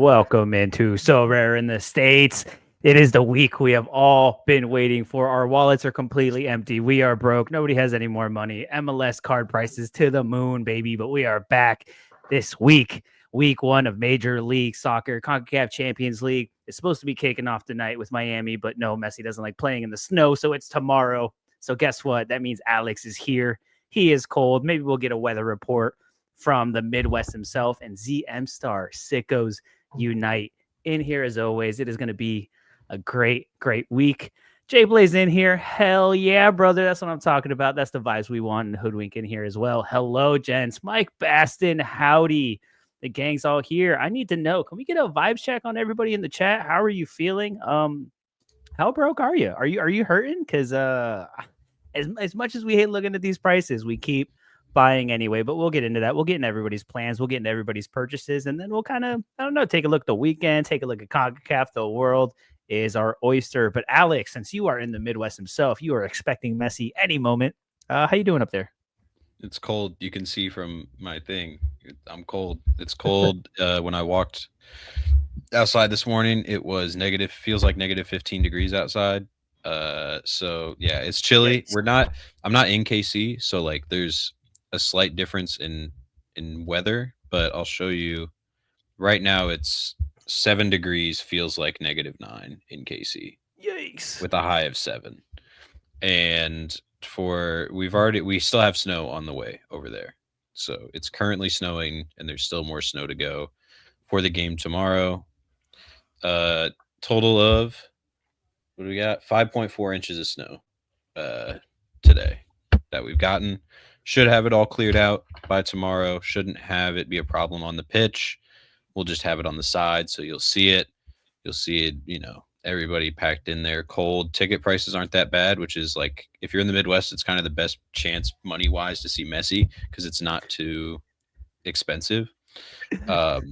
Welcome into So Rare in the States. It is the week we have all been waiting for. Our wallets are completely empty. We are broke. Nobody has any more money. MLS card prices to the moon, baby. But we are back this week. Week one of Major League Soccer. CONCACAF Champions League is supposed to be kicking off tonight with Miami. But no, Messi doesn't like playing in the snow. So it's tomorrow. So guess what? That means Alex is here. He is cold. Maybe we'll get a weather report from the Midwest himself, and ZM Star Sickos Unite in here as always. It is going to be a great week. Jay Blaze in here. Hell yeah, brother. That's what I'm talking about. That's the vibes we want, and Hoodwink in here as well. Hello, gents. Mike Baston, howdy. The gang's all here. I need to know, can we get a vibes check on everybody in the chat? How are you feeling? How broke are you? Are you hurting? Because as much as we hate looking at these prices, we keep buying anyway, but we'll get into that. We'll get into everybody's plans. We'll get into everybody's purchases, and then we'll kind of, I don't know, take a look at the weekend, take a look at CONCACAF. The world is our oyster. But Alex, since you are in the Midwest himself, you are expecting Messi any moment. How you doing up there? It's cold. You can see from my thing. I'm cold. It's cold. When I walked outside this morning, it was negative, feels like negative 15 degrees outside. So yeah, it's chilly. Yikes. I'm not in KC, so like there's a slight difference in weather, but I'll show you right now. It's 7 degrees, feels like -9 in KC. Yikes. With a high of 7. And we still have snow on the way over there. So it's currently snowing, and there's still more snow to go for the game tomorrow. Total of, what do we got? 5.4 inches of snow today that we've gotten. Should have it all cleared out by tomorrow. Shouldn't have it be a problem on the pitch. We'll just have it on the side, so you'll see it. You'll see it, everybody packed in there cold. Ticket prices aren't that bad, which is like, if you're in the Midwest, it's kind of the best chance money-wise to see Messi because it's not too expensive. But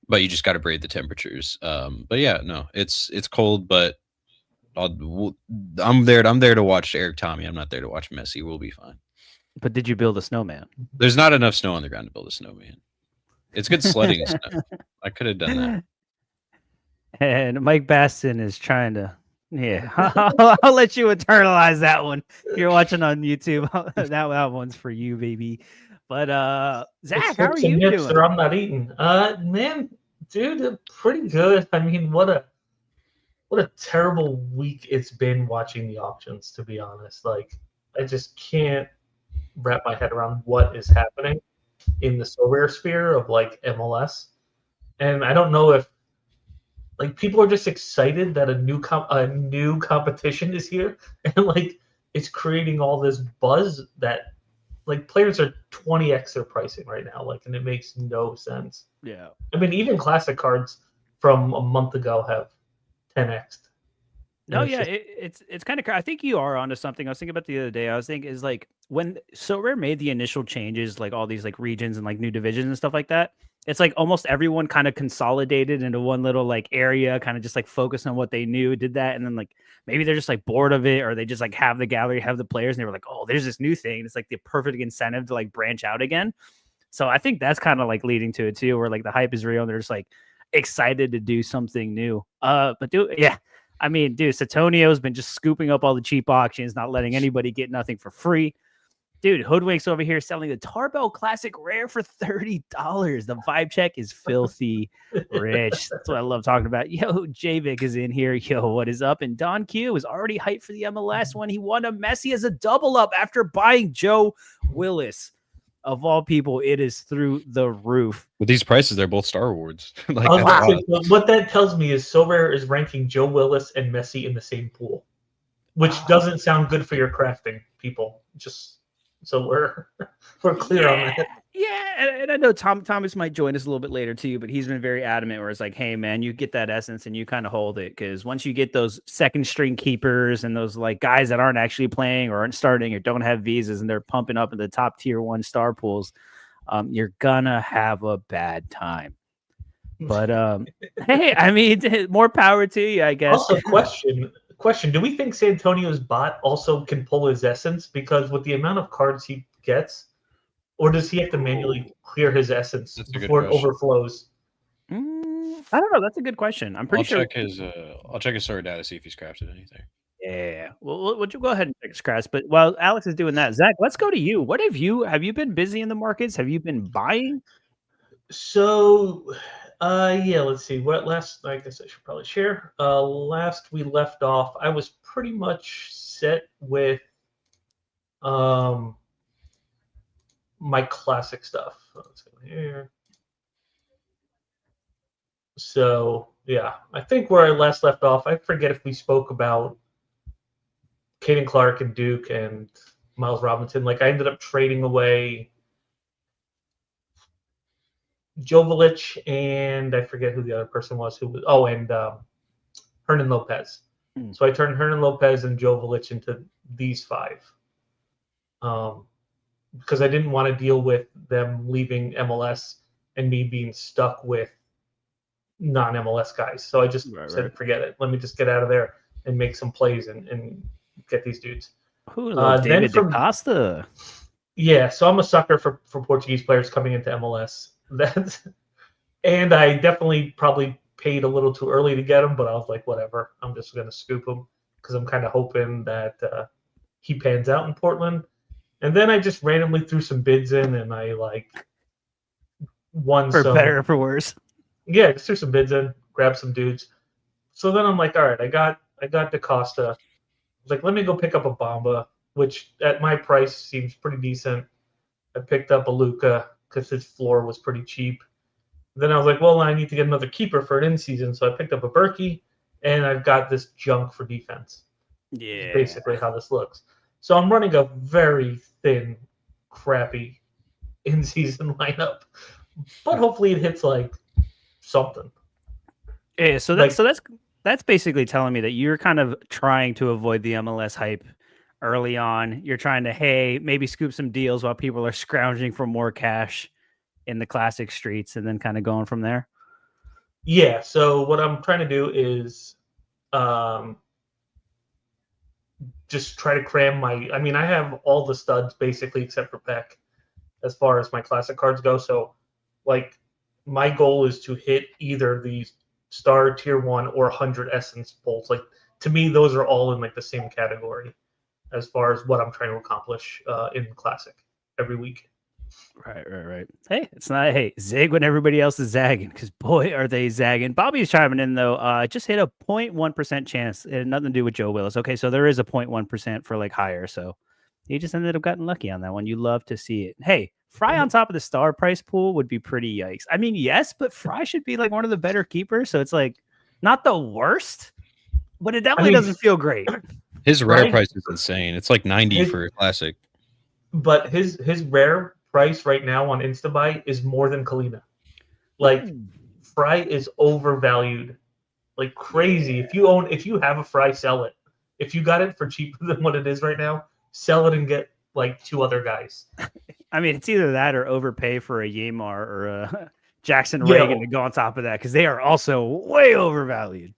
you just got to brave the temperatures. But yeah, no, it's cold, but I'm there to watch Eric Tommy. I'm not there to watch Messi. We'll be fine. But did you build a snowman? There's not enough snow on the ground to build a snowman. It's good sledding and stuff. I could have done that. And Mike Baston is trying to, yeah, I'll let you internalize that one. If you're watching on YouTube, that one's for you, baby. But Zach, how are you doing? I'm not eating. Man, dude, pretty good. I mean, what a terrible week it's been watching the auctions, to be honest. Like, I just can't wrap my head around what is happening in the Sorare sphere of like MLS. And I don't know if like people are just excited that a new competition is here, and like it's creating all this buzz that like players are 20x their pricing right now, like, and it makes no sense. Yeah. I mean, even classic cards from a month ago have 10x. No, yeah, it's kind of. I think you are onto something. I was thinking about the other day. I was thinking is like when Sorare made the initial changes, like all these like regions and like new divisions and stuff like that. It's like almost everyone kind of consolidated into one little like area, kind of just like focused on what they knew, did that, and then like maybe they're just like bored of it, or they just like have the gallery, have the players, and they were like, oh, there's this new thing. It's like the perfect incentive to like branch out again. So I think that's kind of like leading to it too, where like the hype is real and they're just like excited to do something new. Yeah. I mean, dude, Satonio's been just scooping up all the cheap auctions, not letting anybody get nothing for free. Dude, Hoodwink's over here selling the Tarbell Classic Rare for $30. The vibe check is filthy rich. That's what I love talking about. Yo, Javik is in here. Yo, what is up? And Don Q is already hyped for the MLS when he won a Messi as a double up after buying Joe Willis. Of all people, it is through the roof. With these prices, they're both Star Awards. Like what that tells me is Sorare is ranking Joe Willis and Messi in the same pool, which doesn't sound good for your crafting, people. Just so we're clear on that. Yeah, and I know Thomas might join us a little bit later too, but he's been very adamant where it's like, hey man, you get that essence and you kind of hold it, because once you get those second string keepers and those like guys that aren't actually playing or aren't starting or don't have visas and they're pumping up in the top tier 1 star pools, you're gonna have a bad time. But hey, I mean, more power to you, I guess. Also, question: do we think Santonio's bot also can pull his essence? Because with the amount of cards he gets, or does he have to manually clear his essence before it overflows? I don't know. That's a good question. I'm pretty I'll sure. check his SorareData, see if he's crafted anything. Yeah. Well, would you go ahead and check scratch? But while Alex is doing that, Zach, let's go to you. What have you been busy in the markets? Have you been buying? So, yeah, let's see. What last? I guess I should probably share. Last we left off, I was pretty much set with my classic stuff. Let's go here. So, yeah, I think where I last left off, I forget if we spoke about Caden Clark and Duke and Miles Robinson. Like, I ended up trading away Jovelich and I forget who the other person was. And Hernan Lopez. So I turned Hernan Lopez and Jovelich into these five. Because I didn't want to deal with them leaving MLS and me being stuck with non-MLS guys. So I just said, forget it. Let me just get out of there and make some plays and get these dudes. David DaCosta. Yeah, so I'm a sucker for Portuguese players coming into MLS. And I definitely probably paid a little too early to get him, but I was like, whatever. I'm just going to scoop him because I'm kind of hoping that he pans out in Portland. And then I just randomly threw some bids in, and I won for better or for worse. Yeah, just threw some bids in, grabbed some dudes. So then I'm like, all right, I got DaCosta. I was like, let me go pick up a Bamba, which at my price seems pretty decent. I picked up a Luka because his floor was pretty cheap. Then I was like, well, I need to get another keeper for an in-season, so I picked up a Berkey, and I've got this junk for defense. Yeah, basically how this looks. So I'm running a very thin, crappy in-season lineup, but hopefully it hits like something. Yeah, so that's basically telling me that you're kind of trying to avoid the MLS hype early on. You're trying to maybe scoop some deals while people are scrounging for more cash in the classic streets, and then kind of going from there. Yeah. So what I'm trying to do is just try to cram I have all the studs basically except for Peck as far as my classic cards go. So like my goal is to hit either the star tier 1 or 100 essence pulls. Like to me, those are all in like the same category as far as what I'm trying to accomplish in classic every week. Right. Hey, it's not zig when everybody else is zagging, because boy are they zagging. Bobby's chiming in though. Just hit a 0.1% chance. It had nothing to do with Joe Willis. Okay, so there is a 0.1% for like higher. So he just ended up getting lucky on that one. You love to see it. Hey, Fry on top of the star price pool would be pretty yikes. I mean, yes, but Fry should be like one of the better keepers. So it's like not the worst, but it definitely doesn't feel great. His rare price is insane. It's like 90 for a classic. But his rare price right now on Instabuy is more than Kalina. Like Fry is overvalued like crazy. Yeah. If you have a Fry, sell it. If you got it for cheaper than what it is right now, sell it and get like 2 other guys. I mean, it's either that or overpay for a Yamar or a Jackson Reagan to go on top of that, because they are also way overvalued.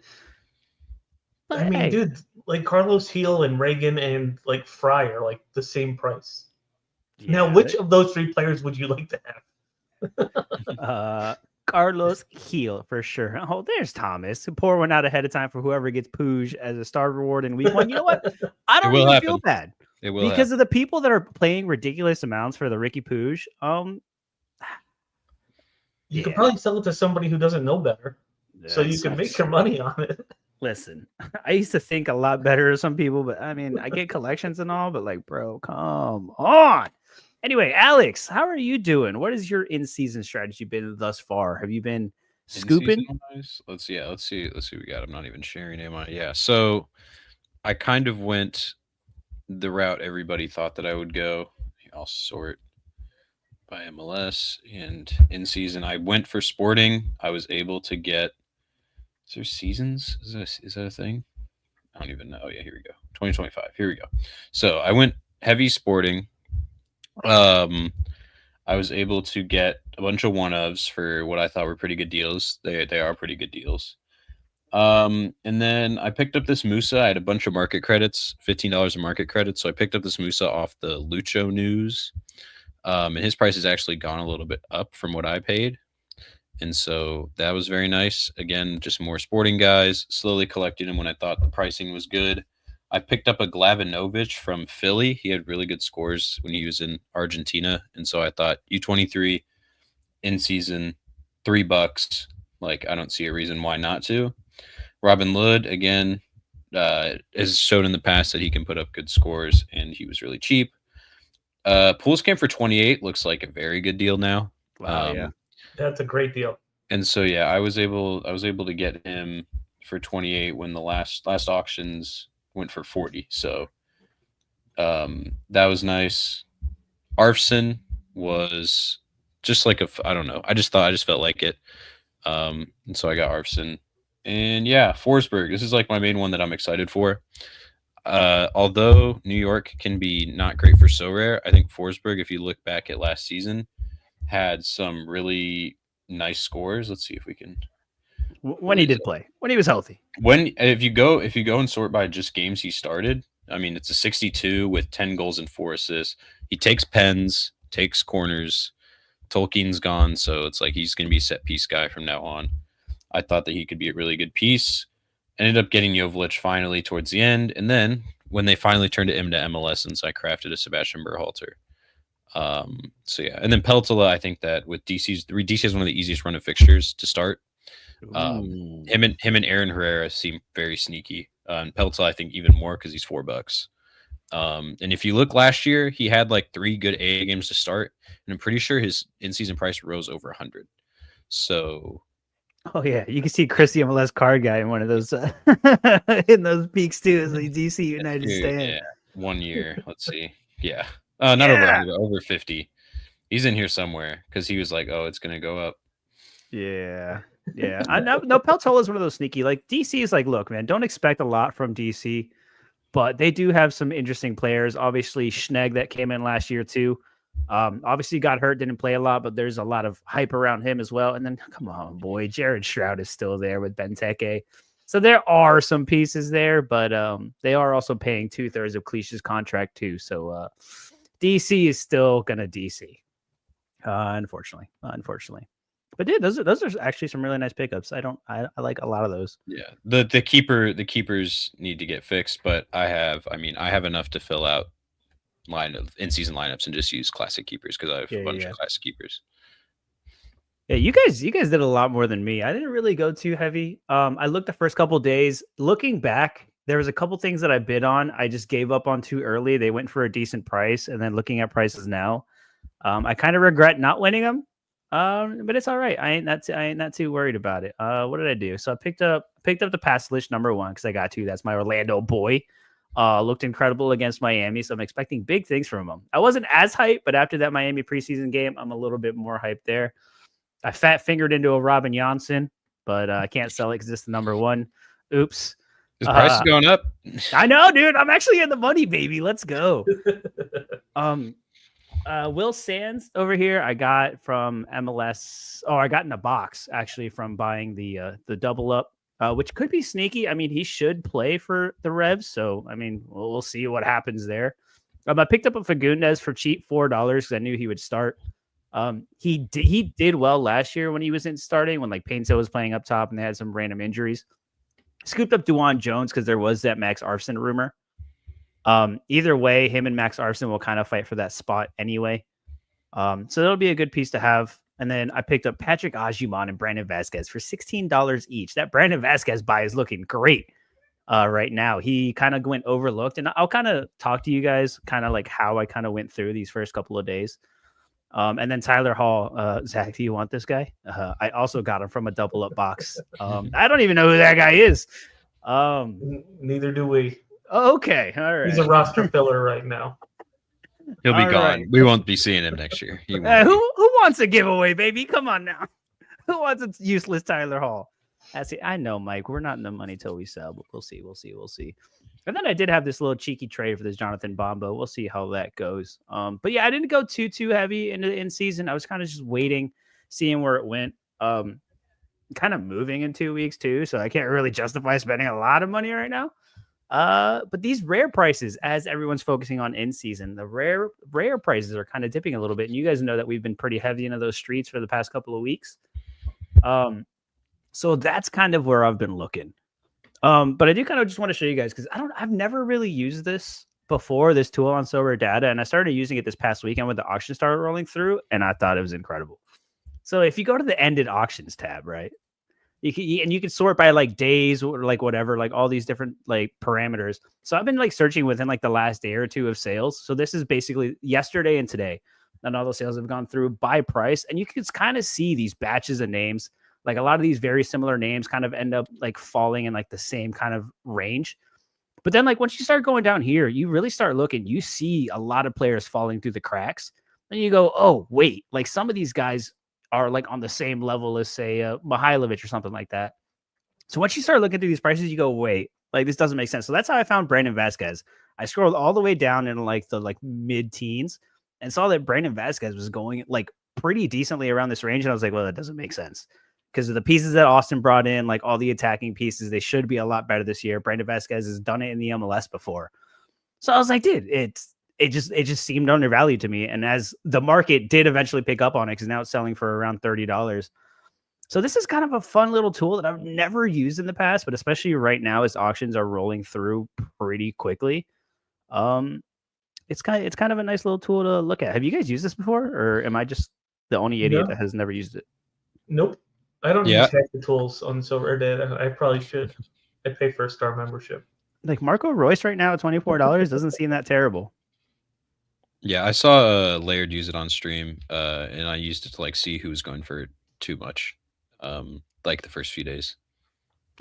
But, I mean, dude, like Carlos Heel and Reagan and like Fry are like the same price. Yeah, now, which of those 3 players would you like to have? Carlos Heel for sure. Oh, there's Thomas. Pour one out ahead of time for whoever gets Pooj as a star reward in week 1. You know what? I don't even feel bad. It will because of the people that are playing ridiculous amounts for the Ricky Pooj. You could probably sell it to somebody who doesn't know better, so you can make your money on it. Listen, I used to think a lot better of some people, but I mean, I get collections and all, but like, bro, come on. Anyway, Alex, how are you doing? What has your in-season strategy been thus far? Have you been scooping? Let's see what we got. I'm not even sharing it. Yeah, so I kind of went the route everybody thought that I would go. I'll sort by MLS, and in season I went for sporting. I was able to get. Is there seasons? Is that a thing? I don't even know. Oh yeah, here we go. 2025. Here we go. So I went heavy sporting. I was able to get a bunch of one-ofs for what I thought were pretty good deals. They are pretty good deals. And then I picked up this Musa. I had a bunch of market credits, $15 of market credits. So I picked up this Musa off the Lucho News. And his price has actually gone a little bit up from what I paid. And so that was very nice. Again, just more sporting guys, slowly collecting them when I thought the pricing was good. I picked up a Glavinovic from Philly. He had really good scores when he was in Argentina. And so I thought U23 in season, $3. Like, I don't see a reason why not to. Robin Lud, again, has showed in the past that he can put up good scores, and he was really cheap. Pools came for 28. Looks like a very good deal now. Wow, yeah. That's a great deal. And so yeah, I was able to get him for 28 when the last auctions went for 40. So that was nice. Arfson was just like I don't know. I just felt like it. And so I got Arfson. And yeah, Forsberg. This is like my main one that I'm excited for. Although New York can be not great for Sorare, I think Forsberg, if you look back at last season, had some really nice scores. Let's see if we can. When he did play, when he was healthy. If you go and sort by just games he started, I mean, it's a 62 with 10 goals and 4 assists. He takes pens, takes corners. Tolkien's gone, so it's like he's going to be a set piece guy from now on. I thought that he could be a really good piece. Ended up getting Joveljic finally towards the end, and then when they finally turned him to MLS, and so I crafted a Sebastian Berhalter. So yeah, and then Peltola, I think that with DC is one of the easiest run of fixtures to start. Him and Aaron Herrera seem very sneaky. And Peltola, I think, even more because he's $4. And if you look last year, he had like 3 good AA games to start, and I'm pretty sure his in-season price rose over 100. So, oh yeah, you can see Chris the MLS card guy in one of those in those peaks too. As the DC United stand. Yeah, 1 year. Let's see. Yeah, not over 100, over 50. He's in here somewhere because he was like, "Oh, it's gonna go up." Yeah. Yeah. No, Peltola is one of those sneaky. Like DC is like, look, man, don't expect a lot from DC, but they do have some interesting players. Obviously, Schnegg that came in last year too. Obviously got hurt, didn't play a lot, but there's a lot of hype around him as well. And then come on, boy, Jared Shroud is still there with Benteke. So there are some pieces there, but they are also paying 2/3 of Cliché's contract too. So DC is still gonna DC. Unfortunately. But dude, those are actually some really nice pickups. I like a lot of those. Yeah, the keepers need to get fixed, but I have enough to fill out in-season lineups and just use classic keepers because I have a bunch of classic keepers. Yeah, you guys did a lot more than me. I didn't really go too heavy. I looked the first couple days. Looking back, there was a couple things that I bid on. I just gave up on too early. They went for a decent price, and then looking at prices now, I kind of regret not winning them. But it's all right. I ain't not too worried about it. What did I do? So I picked up the pass list number 1 because I got to. That's my Orlando boy. Looked incredible against Miami, so I'm expecting big things from him. I wasn't as hyped, but after that Miami preseason game, I'm a little bit more hyped there. I fat fingered into a Robin Janssen, but I can't sell it because it's the number 1. Oops. His price is going up. I know, dude. I'm actually in the money, baby. Let's go. Will Sands over here, I got from MLS. Oh, I got in a box actually from buying the double up, which could be sneaky. I mean, he should play for the Revs, so I mean, we'll see what happens there. I picked up a Fagundes for cheap $4 because I knew he would start. He did well last year when he was starting when like Painto was playing up top and they had some random injuries. Scooped up Duan Jones because there was that Max Arfson rumor. Either way, him and Max Arfson will kind of fight for that spot anyway. So that'll be a good piece to have. And then I picked up Patrick Ajuman and Brandon Vasquez for $16 each. That Brandon Vasquez buy is looking great right now. He kind of went overlooked, and I'll kind of talk to you guys kind of like how I kind of went through these first couple of days. And then Tyler Hall, Zach, do you want this guy? I also got him from a double up box. I don't even know who that guy is. Neither do we. Okay, all right. He's a roster filler right now. He'll be All gone. right. We won't be seeing him next year. Who wants a giveaway, baby? Come on now. Who wants a useless Tyler Hall? I know, Mike. We're not in the money till we sell, but we'll see. And then I did have this little cheeky trade for this Jonathan Bombo. We'll see how that goes. But yeah, I didn't go too heavy into the in season. I was kind of just waiting, seeing where it went. Kind of moving in 2 weeks too, so I can't really justify spending a lot of money right now. But these rare prices, as everyone's focusing on in season, the rare prices are kind of dipping a little bit. And you guys know that we've been pretty heavy into those streets for the past couple of weeks. So that's kind of where I've been looking. But I do kind of just want to show you guys because I've never really used this before, this tool on SorareData, and I started using it this past weekend when the auction started rolling through, and I thought it was incredible. So if you go to the ended auctions tab, right, you can sort by like days or like whatever, like all these different like parameters. So I've been like searching within like the last day or two of sales. So this is basically yesterday and today, and all those sales have gone through by price, and you can kind of see these batches of names. Like a lot of these very similar names kind of end up like falling in like the same kind of range. But then like once you start going down here, you really start looking, you see a lot of players falling through the cracks. And you go, oh, wait, like some of these guys are like on the same level as say Mihailovic or something like that. So once you start looking through these prices, you go, wait, like this doesn't make sense. So that's how I found Brandon Vasquez. I scrolled all the way down in like the like mid-teens and saw that Brandon Vasquez was going like pretty decently around this range. And I was like, well, that doesn't make sense. Because of the pieces that Austin brought in, like all the attacking pieces, they should be a lot better this year. Brandon Vasquez has done it in the MLS before. So I was like, dude, it just seemed undervalued to me. And as the market did eventually pick up on it, because now it's selling for around $30. So this is kind of a fun little tool that I've never used in the past, but especially right now as auctions are rolling through pretty quickly. It's kind of a nice little tool to look at. Have you guys used this before, or am I just the only idiot that has never used it? Nope. I don't use hack the tools on SorareData. I probably should. I pay for a star membership. Like Marco Royce right now at $24 doesn't seem that terrible. Yeah, I saw Laird use it on stream, and I used it to like see who was going for too much, like the first few days.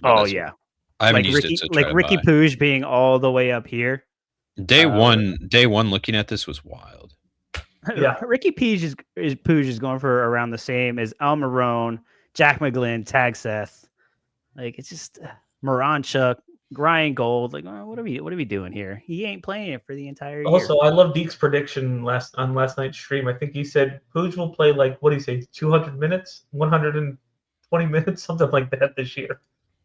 But yeah, I haven't used it to try like Ricky Pouge being all the way up here. Day one, looking at this was wild. Yeah, Ricky Pouge is going for around the same as Almiron, Jack McGlynn, Tag Seth. Like it's just Moranchuk, Ryan Gold. Like, oh, what are we doing here? He ain't playing it for the entire year. Also, I love Deke's prediction last night's stream. I think he said Pouge will play like, what do you say, 200 minutes, 120 minutes, something like that this year.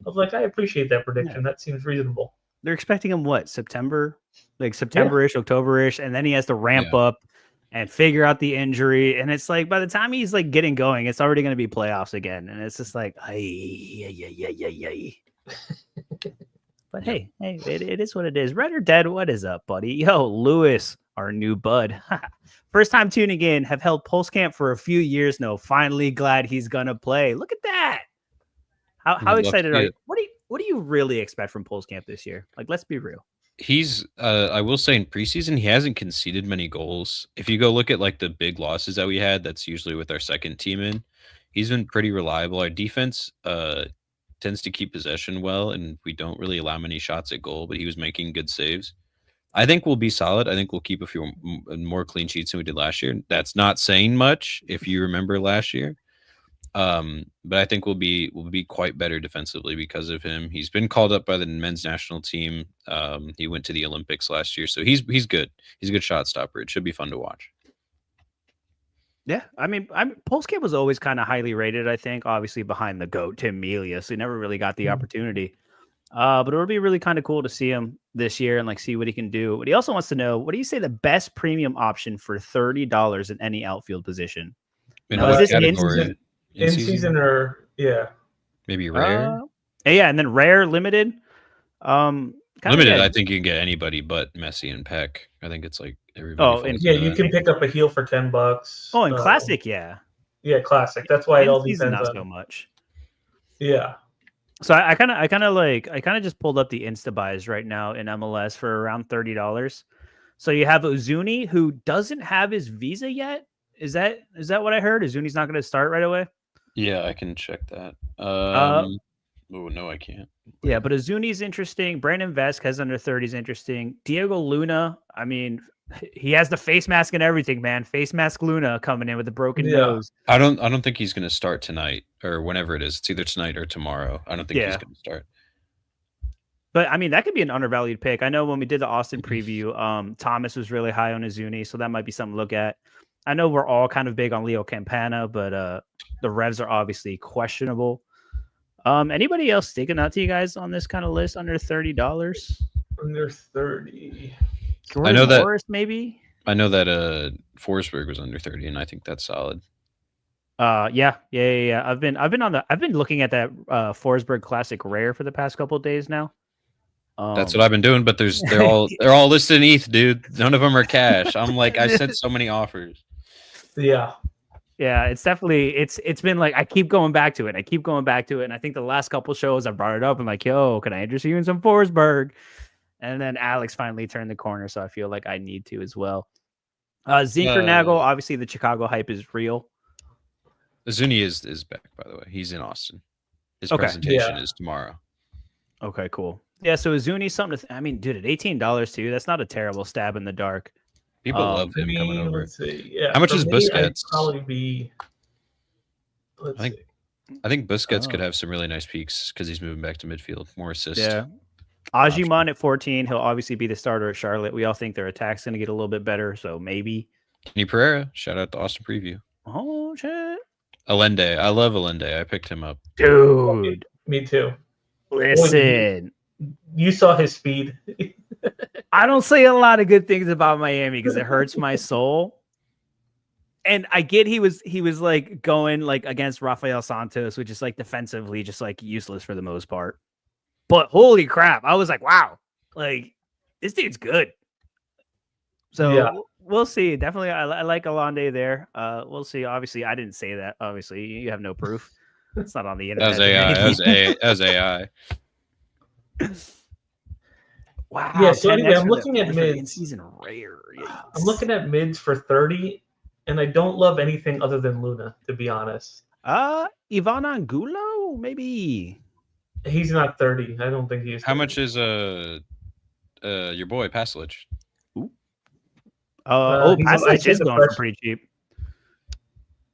I was like, I appreciate that prediction. Yeah. That seems reasonable. They're expecting him what, September, like September-ish, October-ish, and then he has to ramp up and figure out the injury. And it's like by the time he's like getting going, it's already going to be playoffs again. And it's just like, But hey, it is what it is. Red or Dead, what is up, buddy? Yo, Lewis, our new bud. First time tuning in, have held Pulse Camp for a few years now. Finally glad he's going to play. Look at that. How excited are you? What do you really expect from Pulse Camp this year? Like, let's be real. He's I will say in preseason he hasn't conceded many goals. If you go look at like the big losses that we had, that's usually with our second team in. He's been pretty reliable. Our defense tends to keep possession well, and we don't really allow many shots at goal, but he was making good saves. I think we'll be solid. I think we'll keep a few more clean sheets than we did last year. That's not saying much if you remember last year. But I think we'll be quite better defensively because of him. He's been called up by the men's national team. He went to the Olympics last year, so he's good. He's a good shot stopper. It should be fun to watch. Yeah, I mean, Pulse Camp was always kind of highly rated. I think, obviously behind the GOAT Tim Melia, so he never really got the opportunity. But it'll be really kind of cool to see him this year and like see what he can do. But he also wants to know, what do you say the best premium option for $30 in any outfield position? Now, is this in season or maybe rare? Yeah, and then rare, limited. Limited, I think you can get anybody but Messi and Peck. I think it's like everybody. You can pick up a heel for $10. Oh, and classic, yeah, classic. That's why it all depends not on so much. Yeah. So I kind of just pulled up the Insta buys right now in MLS for around $30. So you have Ozuni, who doesn't have his visa yet. Is that what I heard? Ozuni's not going to start right away. Yeah, I can check that. Oh no, I can't. Yeah, but Ozuni's interesting. Brandon Vasquez under 30 is interesting. Diego Luna, I mean, he has the face mask and everything, man. Face mask Luna coming in with a broken nose. I don't think he's going to start tonight or whenever it is. It's either tonight or tomorrow. I don't think he's going to start. But I mean, that could be an undervalued pick. I know when we did the Austin preview, Thomas was really high on Ozuni, so that might be something to look at. I know we're all kind of big on Leo Campana, but the revs are obviously questionable. Anybody else sticking out to you guys on this kind of list under $30? Under 30. I know that Morris, maybe. I know that Forsberg was under 30, and I think that's solid. Yeah. I've been looking at that Forsberg Classic Rare for the past couple of days now. That's what I've been doing, but they're all listed in ETH, dude. None of them are cash. I'm like, I sent so many offers. Yeah. Yeah, it's definitely it's been like I keep going back to it. And I think the last couple shows I brought it up. I'm like, yo, can I interest you in some Forsberg? And then Alex finally turned the corner, so I feel like I need to as well. Zinkernagel, obviously the Chicago hype is real. Zuni is back, by the way. He's in Austin. His Okay. presentation is tomorrow. Okay, cool. Yeah, so Zuni's something to I mean, dude, at $18 too, that's not a terrible stab in the dark. People love him coming over. Let's see. Yeah. How much for is me, Busquets? I'd probably be. I think Busquets could have some really nice peaks because he's moving back to midfield, more assist. Yeah. Ajiman at 14, he'll obviously be the starter at Charlotte. We all think their attack's going to get a little bit better, so maybe. Kenny Pereira, shout out to Austin Preview. Oh, shit. Allende, I love Allende. I picked him up. Dude. Me too. Listen. You saw his speed. I don't say a lot of good things about Miami because it hurts my soul. And I get he was like going like against Rafael Santos, which is like defensively just like useless for the most part. But holy crap, I was like, wow, like this dude's good. So yeah. We'll see. Definitely, I like Alande there. We'll see. Obviously, I didn't say that. Obviously, you have no proof. It's not on the internet. That was AI. Wow. Yeah. So anyway, I'm looking at mids. In-season rare. Yikes. I'm looking at mids for 30, and I don't love anything other than Luna, to be honest. Ivan Angulo, maybe. He's not 30. I don't think he's. How much is your boy Paslich? Paslich is going for pretty cheap.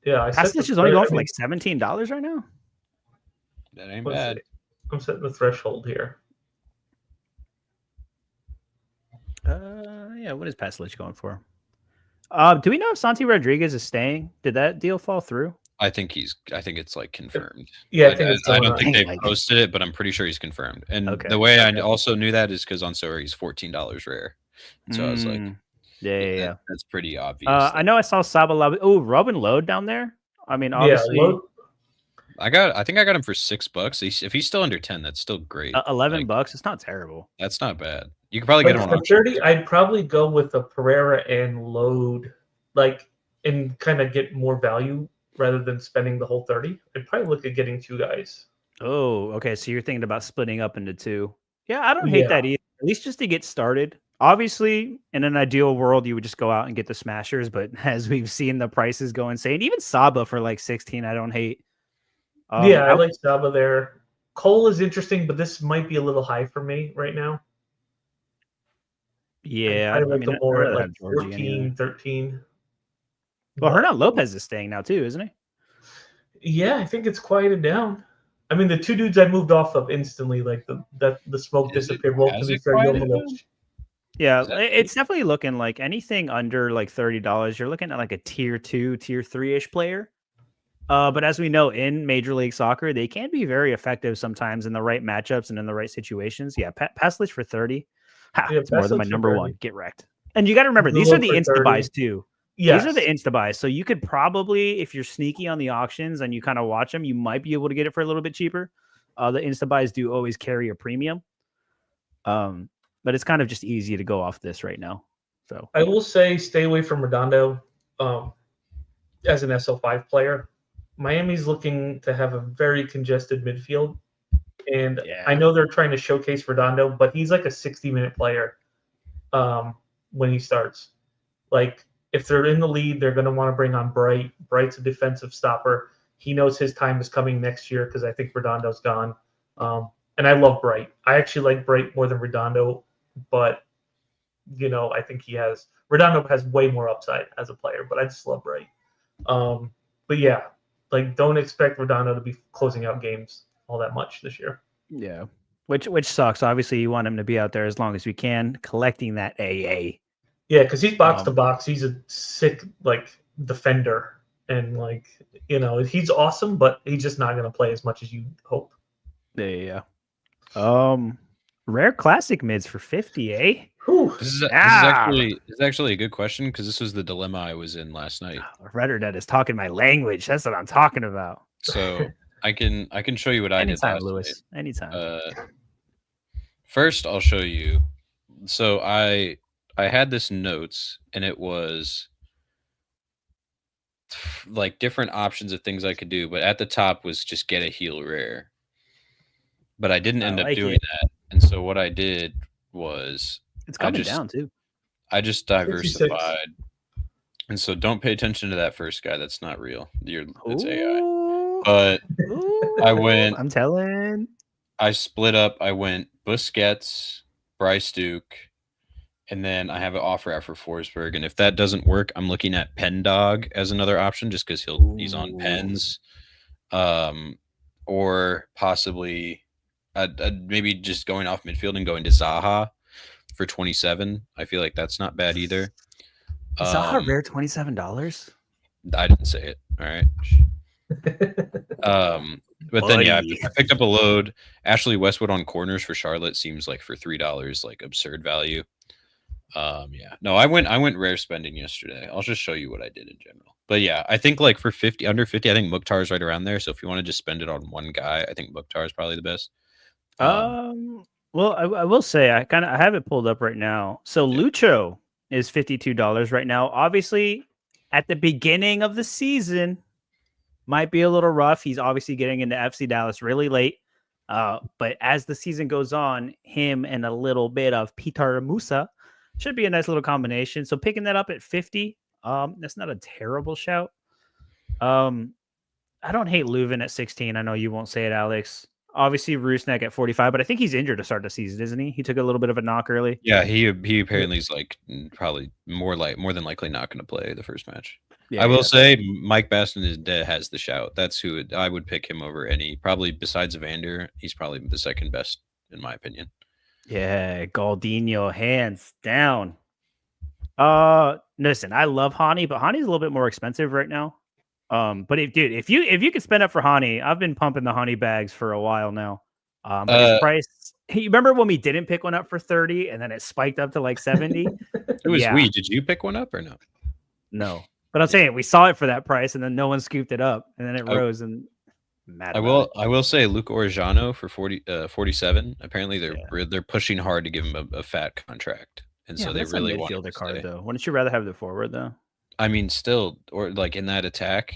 Yeah, Paslich is only going for like $17 right now. That ain't bad. I'm setting the threshold here. Yeah, what is Paslich going for? Do we know if Santi Rodriguez is staying? Did that deal fall through? I think it's like confirmed. Yeah, like, I don't think they've posted it, but I'm pretty sure he's confirmed. And the way I also knew that is because on Sorare he's $14 rare. So I was like, yeah. That's pretty obvious. I know I saw Saba. Oh, Robin Lode down there. I mean, obviously. Yeah, I think I got him for $6. If he's still under 10, that's still great. $11. It's not terrible. That's not bad. You could probably get him on for 30. I'd probably go with a Pereira and Lode, and kind of get more value rather than spending the whole 30. I'd probably look at getting two guys. Oh, okay. So you're thinking about splitting up into two. Yeah, I don't hate that either. At least just to get started. Obviously, in an ideal world, you would just go out and get the smashers. But as we've seen the prices go insane, even Saba for like 16, I don't hate. I like Saba there. Cole is interesting, but this might be a little high for me right now. Yeah, I like the more at like 14, 13. Well, Hernan Lopez is staying now too, isn't he? Yeah, I think it's quieted down. I mean, the two dudes I moved off of instantly, like the smoke disappeared. Yeah, it's definitely looking like anything under like $30. You're looking at like a tier 2, tier 3-ish player. But as we know, in Major League Soccer, they can be very effective sometimes in the right matchups and in the right situations. Yeah, Paslich for 30. It's more than my number one. Get wrecked. And you got to remember, these are the insta buys too. Yes. These are the insta buys. So you could probably, if you're sneaky on the auctions and you kind of watch them, you might be able to get it for a little bit cheaper. The insta buys do always carry a premium. But it's kind of just easy to go off this right now. So I will say stay away from Redondo as an SO5 player. Miami's looking to have a very congested midfield. And I know they're trying to showcase Redondo, but he's like a 60-minute player when he starts. Like, if they're in the lead, they're going to want to bring on Bright. Bright's a defensive stopper. He knows his time is coming next year because I think Redondo's gone. And I love Bright. I actually like Bright more than Redondo, but, I think Redondo has way more upside as a player, but I just love Bright. But yeah, don't expect Redondo to be closing out games all that much this year. Yeah, which sucks. Obviously, you want him to be out there as long as we can, collecting that AA. Yeah, because he's box to box. He's a sick defender, and he's awesome, but he's just not going to play as much as you hope. Yeah. Rare classic mids for 50, eh? Whew. This is Ah, actually a good question because this was the dilemma I was in last night. Redder is talking my language. That's what I'm talking about. So I can show you what I did Anytime, last Lewis. Anytime. night. First, I'll show you. So I had this notes, and it was like different options of things I could do, but at the top was just get a heel rare. But I didn't end up like doing it. that, and so what I did was It's coming down too. I just 66. diversified. And so don't pay attention to that first guy. That's not real. It's AI. Ooh, But I ooh, went, I'm telling. I split up. I went Busquets, Bryce Duke, and then I have an offer out for Forsberg. And if that doesn't work, I'm looking at Pen Dog as another option just because he's on Ooh. pens. Or possibly maybe just going off midfield and going to Zaha for 27. I feel like that's not bad either. Is Zaha rare $27? I didn't say it. All right. But then yeah, I picked up a load. Ashley Westwood on corners for Charlotte seems like for $3 like absurd value. Yeah. No, I went rare spending yesterday. I'll just show you what I did in general. But yeah, I think like for 50 under 50, I think Mukhtar is right around there. So if you want to just spend it on one guy, I think Mukhtar is probably the best. Well, I will say I have it pulled up right now. So Yeah. Lucho is $52 right now. Obviously, at the beginning of the season, might be a little rough. He's obviously getting into FC Dallas really late. But as the season goes on, him and a little bit of Peter Musa should be a nice little combination. So picking that up at 50, that's not a terrible shout. I don't hate Leuven at 16. I know you won't say it, Alex. Obviously, Rusnak at 45, but I think he's injured to start the season, isn't he? He took a little bit of a knock early. Yeah, he apparently is like probably more than likely not going to play the first match. Yeah, I will say Mike Baston has the shout. That's who I would pick him over any. Probably besides Evander, he's probably the second best in my opinion. Yeah, Galdino, hands down. Listen, I love Hani, but Hani's a little bit more expensive right now. But if you could spend up for Hani, I've been pumping the Hani bags for a while now. But his price, you remember when we didn't pick one up for 30 and then it spiked up to like 70? It was we. Did you pick one up or no? No. But I'm saying we saw it for that price and then no one scooped it up and then it rose and I will say Luca Orjano for 47. Apparently they're pushing hard to give him a fat contract. And so they really want midfielder card though. Wouldn't you rather have the forward though? I mean, still, or like in that attack,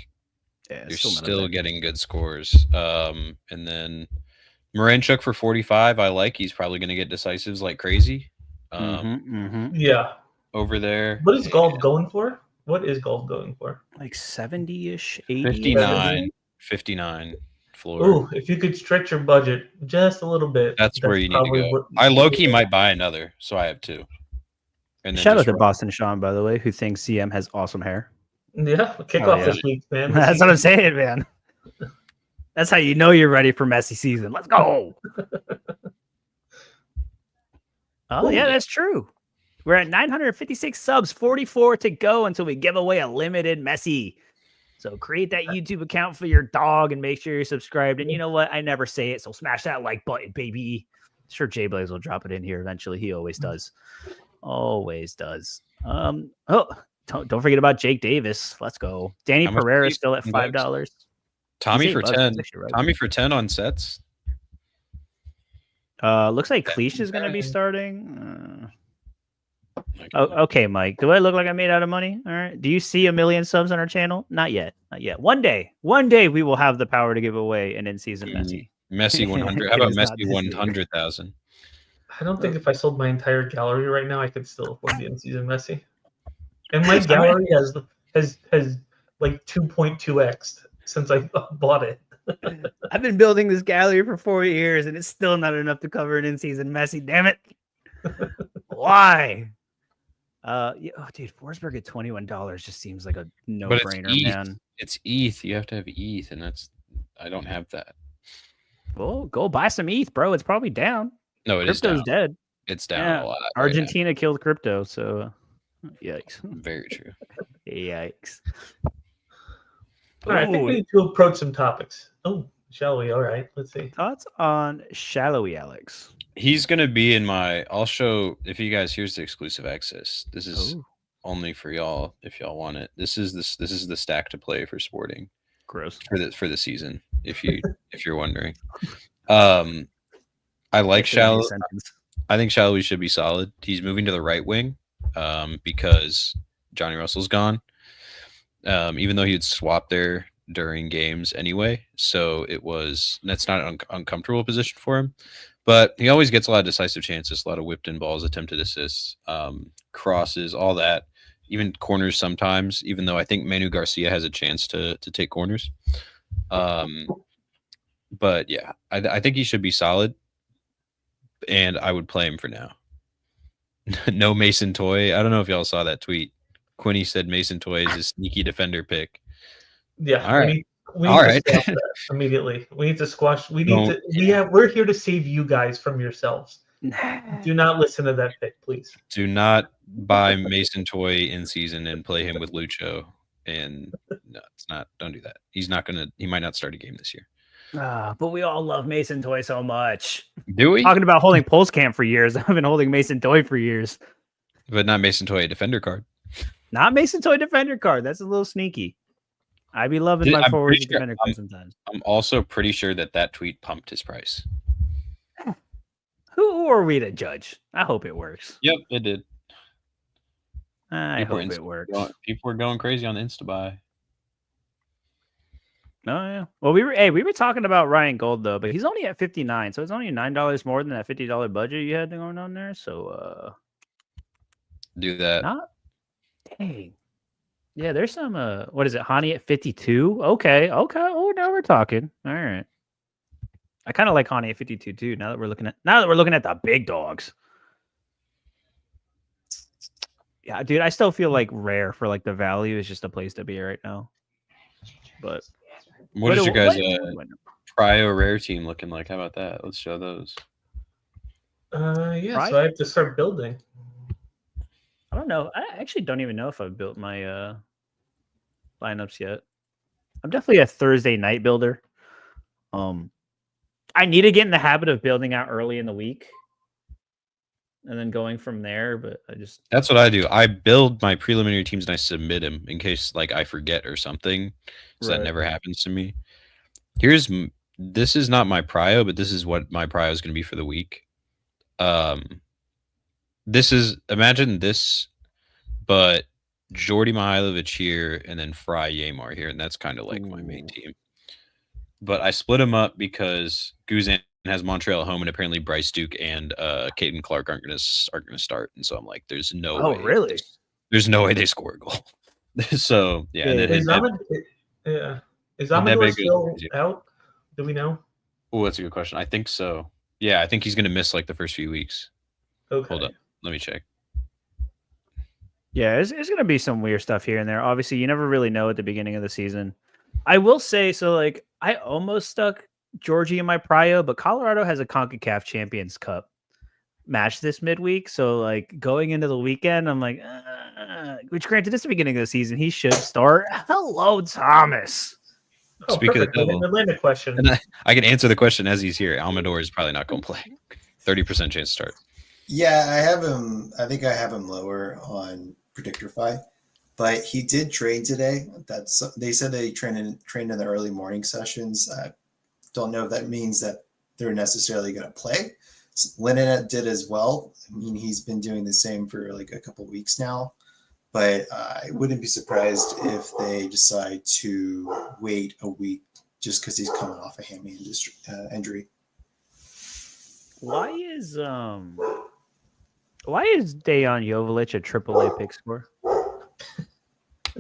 yeah, you're still getting good scores. And then Moranchuk for 45, I like. He's probably going to get decisives like crazy. Yeah. Over there. What is Gold going for? What is Gold going for? Like 70-ish, 80? 59 floor. Ooh, if you could stretch your budget just a little bit. That's where you need to go. I low-key might buy another, so I have two. And shout out to Boston Sean, by the way, who thinks CM has awesome hair. Yeah, kick off this week, man. That's what I'm saying, man. That's how you know you're ready for Messi season. Let's go. Yeah, that's true. We're at 956 subs, 44 to go until we give away a limited Messi. So create that YouTube account for your dog and make sure you're subscribed. And you know what? I never say it, so smash that like button, baby. Sure, Jay Blaze will drop it in here eventually. He always does. Always does. Don't forget about Jake Davis. Let's go. Danny Pereira is still at $5. Tommy for 10. Tommy for 10 on sets. Looks like Cleach is going to be starting. Okay, Mike. Do I look like I made out of money? All right. Do you see 1 million subs on our channel? Not yet. Not yet. One day we will have the power to give away an in-season Messi. Messi 100. How about Messi 100,000? I don't think if I sold my entire gallery right now, I could still afford the in-season Messi. And my gallery has like 2.2x since I bought it. I've been building this gallery for 4 years, and it's still not enough to cover an in-season Messi. Damn it! Why? Dude, Forsberg at $21 just seems like a no-brainer, man. It's ETH. You have to have ETH, and I don't have that. Well, go buy some ETH, bro. It's probably down. No, it is Crypto's dead. It's down a lot. Argentina killed crypto, so yikes. Very true. Yikes. All right, I think we need to approach some topics. Oh, shall we? All right, let's see. Thoughts on Shallowy, Alex? He's gonna be in my. I'll show if you guys. Here's the exclusive access. This is only for y'all if y'all want it. This is the stack to play for Sporting Gross. for the season. If you're wondering, I like Shallow. I think Shallow should be solid. He's moving to the right wing because Johnny Russell's gone. Even though he'd swap there during games anyway, so that's not an uncomfortable position for him. But he always gets a lot of decisive chances, a lot of whipped in balls, attempted assists, crosses, all that, even corners sometimes, even though I think Manu Garcia has a chance to take corners. But yeah, I think he should be solid, and I would play him for now. No Mason Toy. I don't know if y'all saw that tweet. Quinny said Mason Toy is a sneaky defender pick. Yeah, all right. We need to squash that immediately. We need to squash. We're here to save you guys from yourselves. Do not listen to that pick, please. Do not buy Mason Toy in season and play him with Lucho. And no, it's not. Don't do that. He's not gonna. He might not start a game this year. But we all love Mason Toy so much. Do we? Talking about holding Pulse Camp for years. I've been holding Mason Toy for years. But not Mason Toy a defender card. Not Mason Toy defender card. That's a little sneaky. I be loving my forwards defender card sometimes. I'm also pretty sure that tweet pumped his price. Who are we to judge? I hope it works. Yep, it did. I hope it works. People were going crazy on the Instabuy. Oh yeah. Well, we were talking about Ryan Gold though, but he's only at 59, so it's only $9 more than that $50 budget you had going on there. So do that. Dang. Yeah, there's some what is it, Hani at 52? Okay. Oh, now we're talking. All right. I kind of like Hani at 52 too, now that we're looking at the big dogs. Yeah, dude, I still feel like Rare for like the value is just a place to be right now. But what is your guys' Prio Rare team looking like? How about that? Let's show those. Yeah, so I have to start building. I don't know. I actually don't even know if I've built my lineups yet. I'm definitely a Thursday night builder. I need to get in the habit of building out early in the week and then going from there, but that's what I do. I build my preliminary teams and I submit them in case like I forget or something. So that never happens to me. This is not my prio, but this is what my prio is going to be for the week. Imagine this, but Jordi Mihailovic here and then Fry Yamar here, and that's kind of like my main team. But I split them up because Guzan has Montreal at home, and apparently Bryce Duke and Caden Clark aren't gonna start, and so I'm like, there's no way. Oh, really? There's no way they score a goal. So yeah, Is Amador still out? Do we know? Oh, that's a good question. I think so. Yeah, I think he's gonna miss like the first few weeks. Okay. Hold up, let me check. Yeah, it's going to be some weird stuff here and there. Obviously, you never really know at the beginning of the season. I will say, so like, I almost stuck Georgie in my prio, but Colorado has a CONCACAF Champions Cup match this midweek. So like going into the weekend, I'm like, which granted, it's the beginning of the season. He should start. Hello, Thomas. Speaking of the devil, Atlanta question. And I can answer the question as he's here. Almador is probably not going to play. 30% chance to start. Yeah, I have him. I think I have him lower on Predictorify, but he did train today. They said they trained in the early morning sessions. I don't know if that means that they're necessarily going to play. Lennon did as well. I mean, he's been doing the same for like a couple weeks now, but I wouldn't be surprised if they decide to wait a week just because he's coming off a hammy injury. Why is Dejan Joveljic a AAA pick score?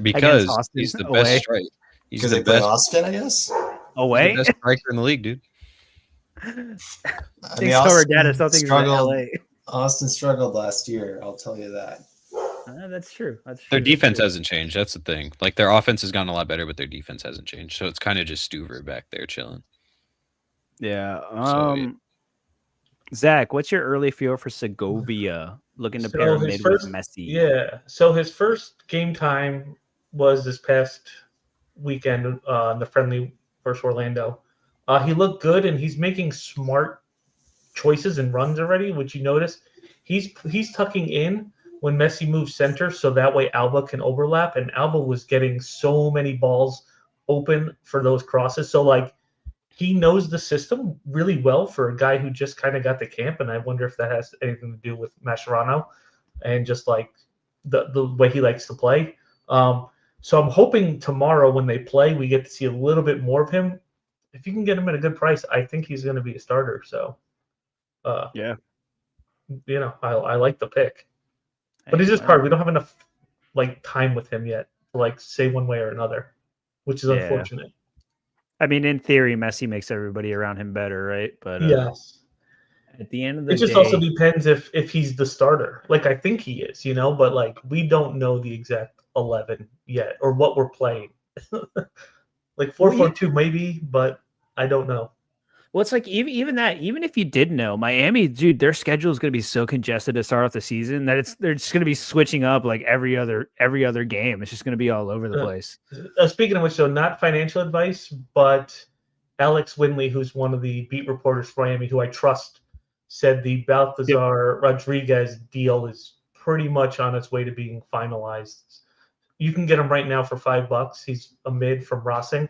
Because he's the best striker. He's the best. Austin, I guess. Away, he's the best striker in the league, dude. SorareData still thinks LA. Austin struggled last year. I'll tell you that. That's true. Their defense hasn't changed. That's the thing. Like their offense has gotten a lot better, but their defense hasn't changed. So it's kind of just Stuver back there chilling. Yeah. Zach, what's your early feel for Segovia? Looking to pair mid with Messi. Yeah. So his first game time was this past weekend on the friendly versus Orlando. He looked good, and he's making smart choices and runs already, which you notice he's tucking in when Messi moves center, so that way Alba can overlap. And Alba was getting so many balls open for those crosses. So like he knows the system really well for a guy who just kind of got the camp. And I wonder if that has anything to do with Mascherano and just like the way he likes to play. So I'm hoping tomorrow when they play, we get to see a little bit more of him. If you can get him at a good price, I think he's going to be a starter. So, Yeah. I like the pick. But it's just hard. We don't have enough like time with him yet to like say one way or another, which is unfortunate. I mean, in theory, Messi makes everybody around him better, right? But yes. At the end of the day, it just also depends if he's the starter. Like I think he is, but like we don't know the exact 11 yet or what we're playing. Like 4-4-2 maybe, but I don't know. Well, it's like even if you did know, Miami, dude, their schedule is going to be so congested to start off the season that they're just going to be switching up like every other game. It's just going to be all over the place. Speaking of which, so not financial advice, but Alex Winley, who's one of the beat reporters for Miami, who I trust, said the Balthazar Rodriguez deal is pretty much on its way to being finalized. You can get him right now for $5. He's a mid from Racing,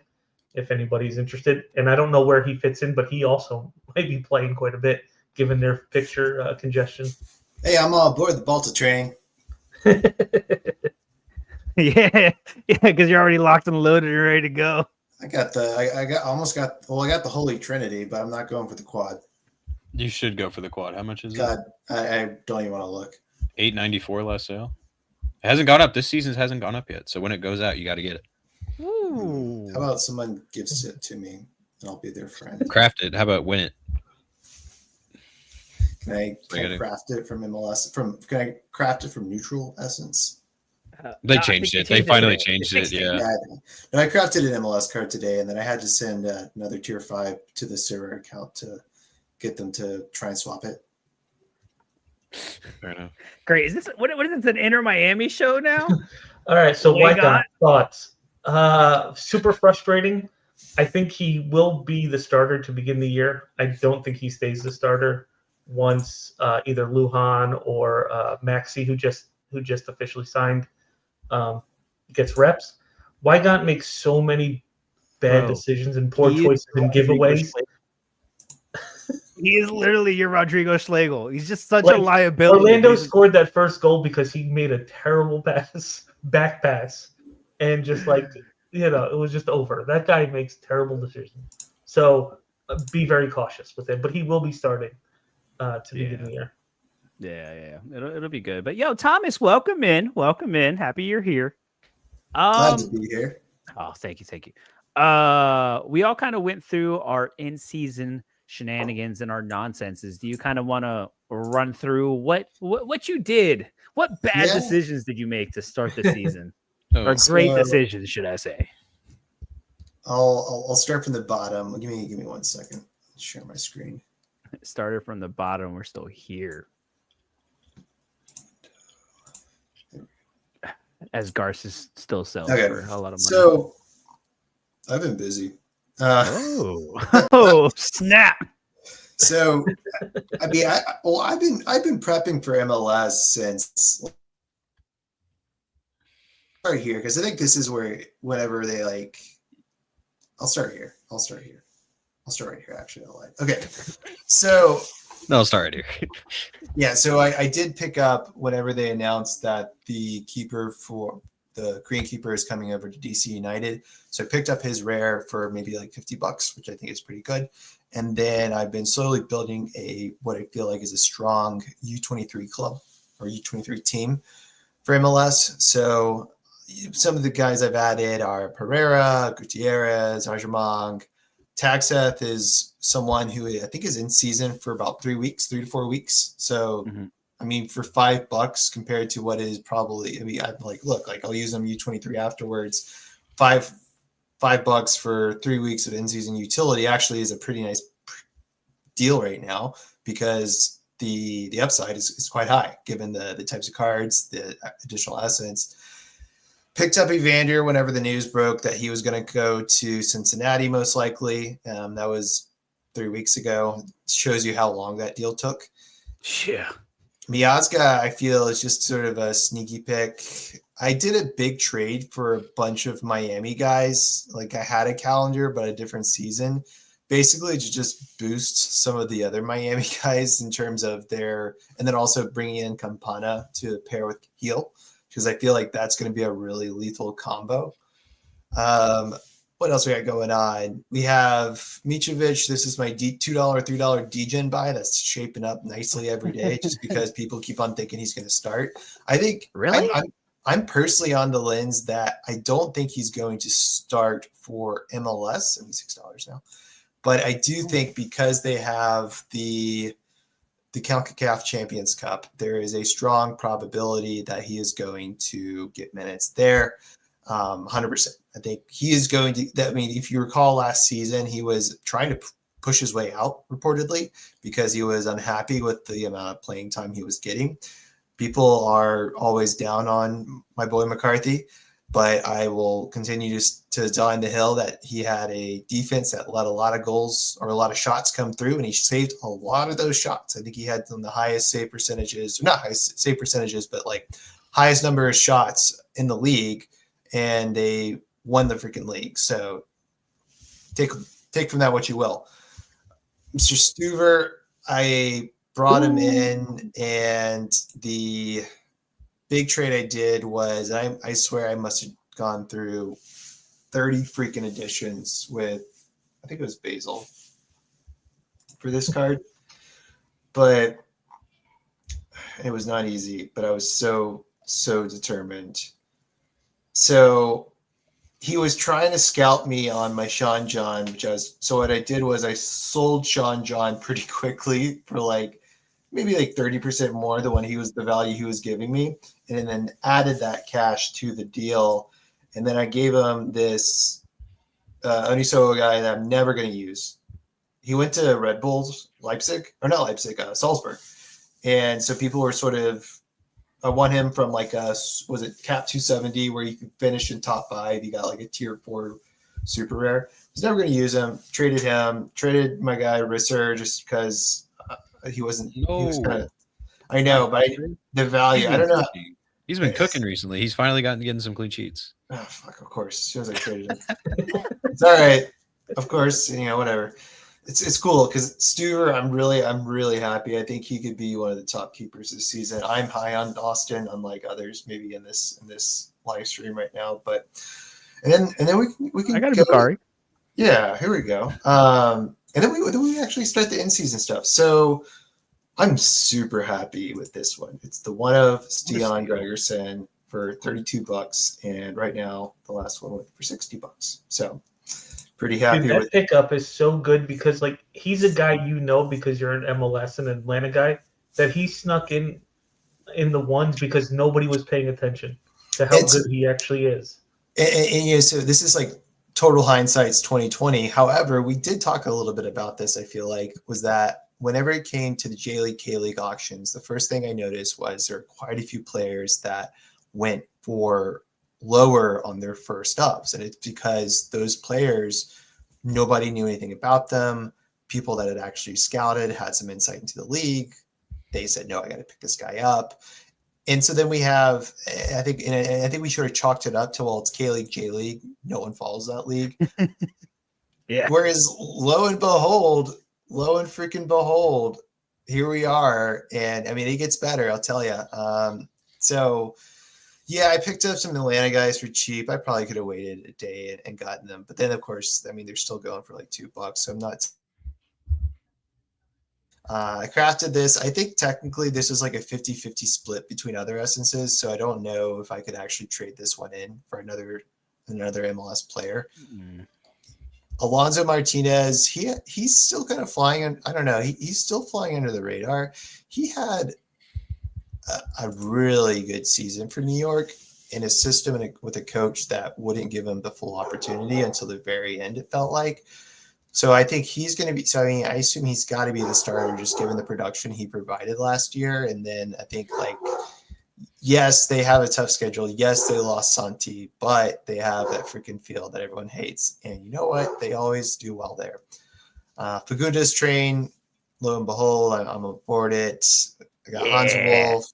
if anybody's interested. And I don't know where he fits in, but he also might be playing quite a bit given their fixture congestion. Hey, I'm all aboard the Balta train. yeah, because you're already locked and loaded and ready to go. I got the Holy Trinity, but I'm not going for the quad. You should go for the quad. How much is it? I don't even want to look. $8.94 last sale. It hasn't gone up. This season hasn't gone up yet. So when it goes out, you got to get it. Ooh. How about someone gives it to me and I'll be their friend? Craft it. How about win it? Can I craft it from MLS? Can I craft it from Neutral Essence? They changed it. They finally changed it. Yeah. No, I crafted an MLS card today, and then I had to send another tier 5 to the Sorare account to get them to try and swap it. Fair enough. Great. Is this what is this, an Inter Miami show now? All right. So what thoughts? Super frustrating. I think he will be the starter to begin the year. I don't think he stays the starter once either Lujan or Maxi, who just officially signed, gets reps. Weigand makes so many bad decisions and poor choices and giveaways. He is literally your Rodrigo Schlegel. He's just such a liability. Orlando scored that first goal because he made a terrible back pass, and just it was just over. That guy makes terrible decisions. So be very cautious with him. But he will be starting to begin the year. Yeah. It'll be good. But Thomas, welcome in. Happy you're here. Glad to be here. Oh, thank you. We all kind of went through our in-season shenanigans and our nonsenses. Do you kind of want to run through what you did? What bad decisions did you make to start the season? Or great decisions, should I say? I'll start from the bottom. Give me 1 second. Share my screen. Started from the bottom. We're still here. As Garce is still selling for a lot of money. So I've been busy. Oh snap! So I mean, I've been prepping for MLS since. Start here because I think this is where whenever they like. I'll start here. I'll start right here. Actually, okay. So. No, I'll start right here. Yeah, so I did pick up whenever they announced that the keeper for the Korean keeper is coming over to DC United. So I picked up his rare for maybe like $50, which I think is pretty good. And then I've been slowly building what I feel like is a strong U23 club or U23 team for MLS. So some of the guys I've added are Pereira, Gutierrez, Arjamang. Tagseth is someone who I think is in season for about 3 to 4 weeks. So, I mean, for $5 compared to what is probably, I mean, I'm like, look, like I'll use them U23 afterwards. $5 for 3 weeks of in-season utility actually is a pretty nice deal right now because the upside is quite high given the types of cards, the additional essence. Picked up Evander whenever the news broke that he was going to go to Cincinnati, most likely. That was 3 weeks ago. Shows you how long that deal took. Yeah. Miazga, I feel, is just sort of a sneaky pick. I did a big trade for a bunch of Miami guys. Like I had a calendar, but a different season, basically to just boost some of the other Miami guys in terms of their, and then also bringing in Campana to pair with Heel, because I feel like that's going to be a really lethal combo. What else we got going on? We have Mitrovic. This is my $2, $3 degen buy that's shaping up nicely every day just because people keep on thinking he's going to start. I think Really? I'm personally on the lens that I don't think he's going to start for MLS. I mean, $6 now. But I do think because they have the CONCACAF Champions Cup, there is a strong probability that he is going to get minutes there. 100%. I think he is going to. I mean, if you recall last season, he was trying to push his way out reportedly because he was unhappy with the amount of playing time he was getting. People are always down on my boy McCarthy, but I will continue to die on the hill that he had a defense that let a lot of goals or a lot of shots come through, and he saved a lot of those shots. I think he had some of the highest save percentages, not highest save percentages, but like highest number of shots in the league, and they won the freaking league. So take from that what you will. Mr. Stuver, I brought him in, and the big trade I did was I swear I must have gone through 30 freaking editions with, I think it was Basil for this card, but it was not easy, but I was so determined. So he was trying to scout me on my Sean John, so what I did was I sold Sean John pretty quickly for maybe 30% more than when the value he was giving me, and then added that cash to the deal. And then I gave him this Oniso guy that I'm never going to use. He went to Red Bulls Salzburg. And so people were sort of, I won him from was it Cap 270 where you could finish in top 5. You got like a tier 4 super rare. I was never going to use him. Traded my guy Risser just because he wasn't. No. He was kind of. I know, but the value. I don't know. He's been cooking recently. He's finally getting some clean sheets. Oh fuck! Of course, as soon as I traded him, it's all right. Of course, whatever. It's cool because Stuver, I'm really happy. I think he could be one of the top keepers this season. I'm high on Austin, unlike others maybe in this live stream right now. But and then we can. I got a go. Bakari. Yeah, here we go. And then we actually start the in-season stuff. So I'm super happy with this one. It's the one of Stian Gregerson for $32, and right now the last one went for $60. So pretty happy that with pickup is so good because he's a guy because you're an MLS and Atlanta guy that he snuck in the ones because nobody was paying attention to how good he actually is. And so this is total hindsight's 2020. However, we did talk a little bit about this. I feel like was that whenever it came to the J League, K League auctions, the first thing I noticed was there are quite a few players that went for lower on their first ups, and it's because those players, nobody knew anything about them. People that had actually scouted had some insight into the league. They said, "No, I got to pick this guy up." And so then we have, I think we should have chalked it up to, it's K League, J League. No one follows that league. Yeah. Whereas lo and freaking behold, here we are. And I mean, it gets better, I'll tell you. So yeah, I picked up some Atlanta guys for cheap. I probably could have waited a day and gotten them. But then of course, I mean, they're still going for $2. So I'm not. I crafted this. I think technically this was a 50-50 split between other essences. So I don't know if I could actually trade this one in for another MLS player. Mm. Alonso Martinez, he's still kind of flying. I don't know. He's still flying under the radar. He had a really good season for New York in a system with a coach that wouldn't give him the full opportunity until the very end, it felt like. So I think he's going to be. So I mean, I assume he's got to be the starter, just given the production he provided last year. And then I think yes, they have a tough schedule. Yes, they lost Santi, but they have that freaking field that everyone hates. And you know what? They always do well there. Fagundes train, lo and behold, I'm aboard it. I got Hans Yeah. Wolf.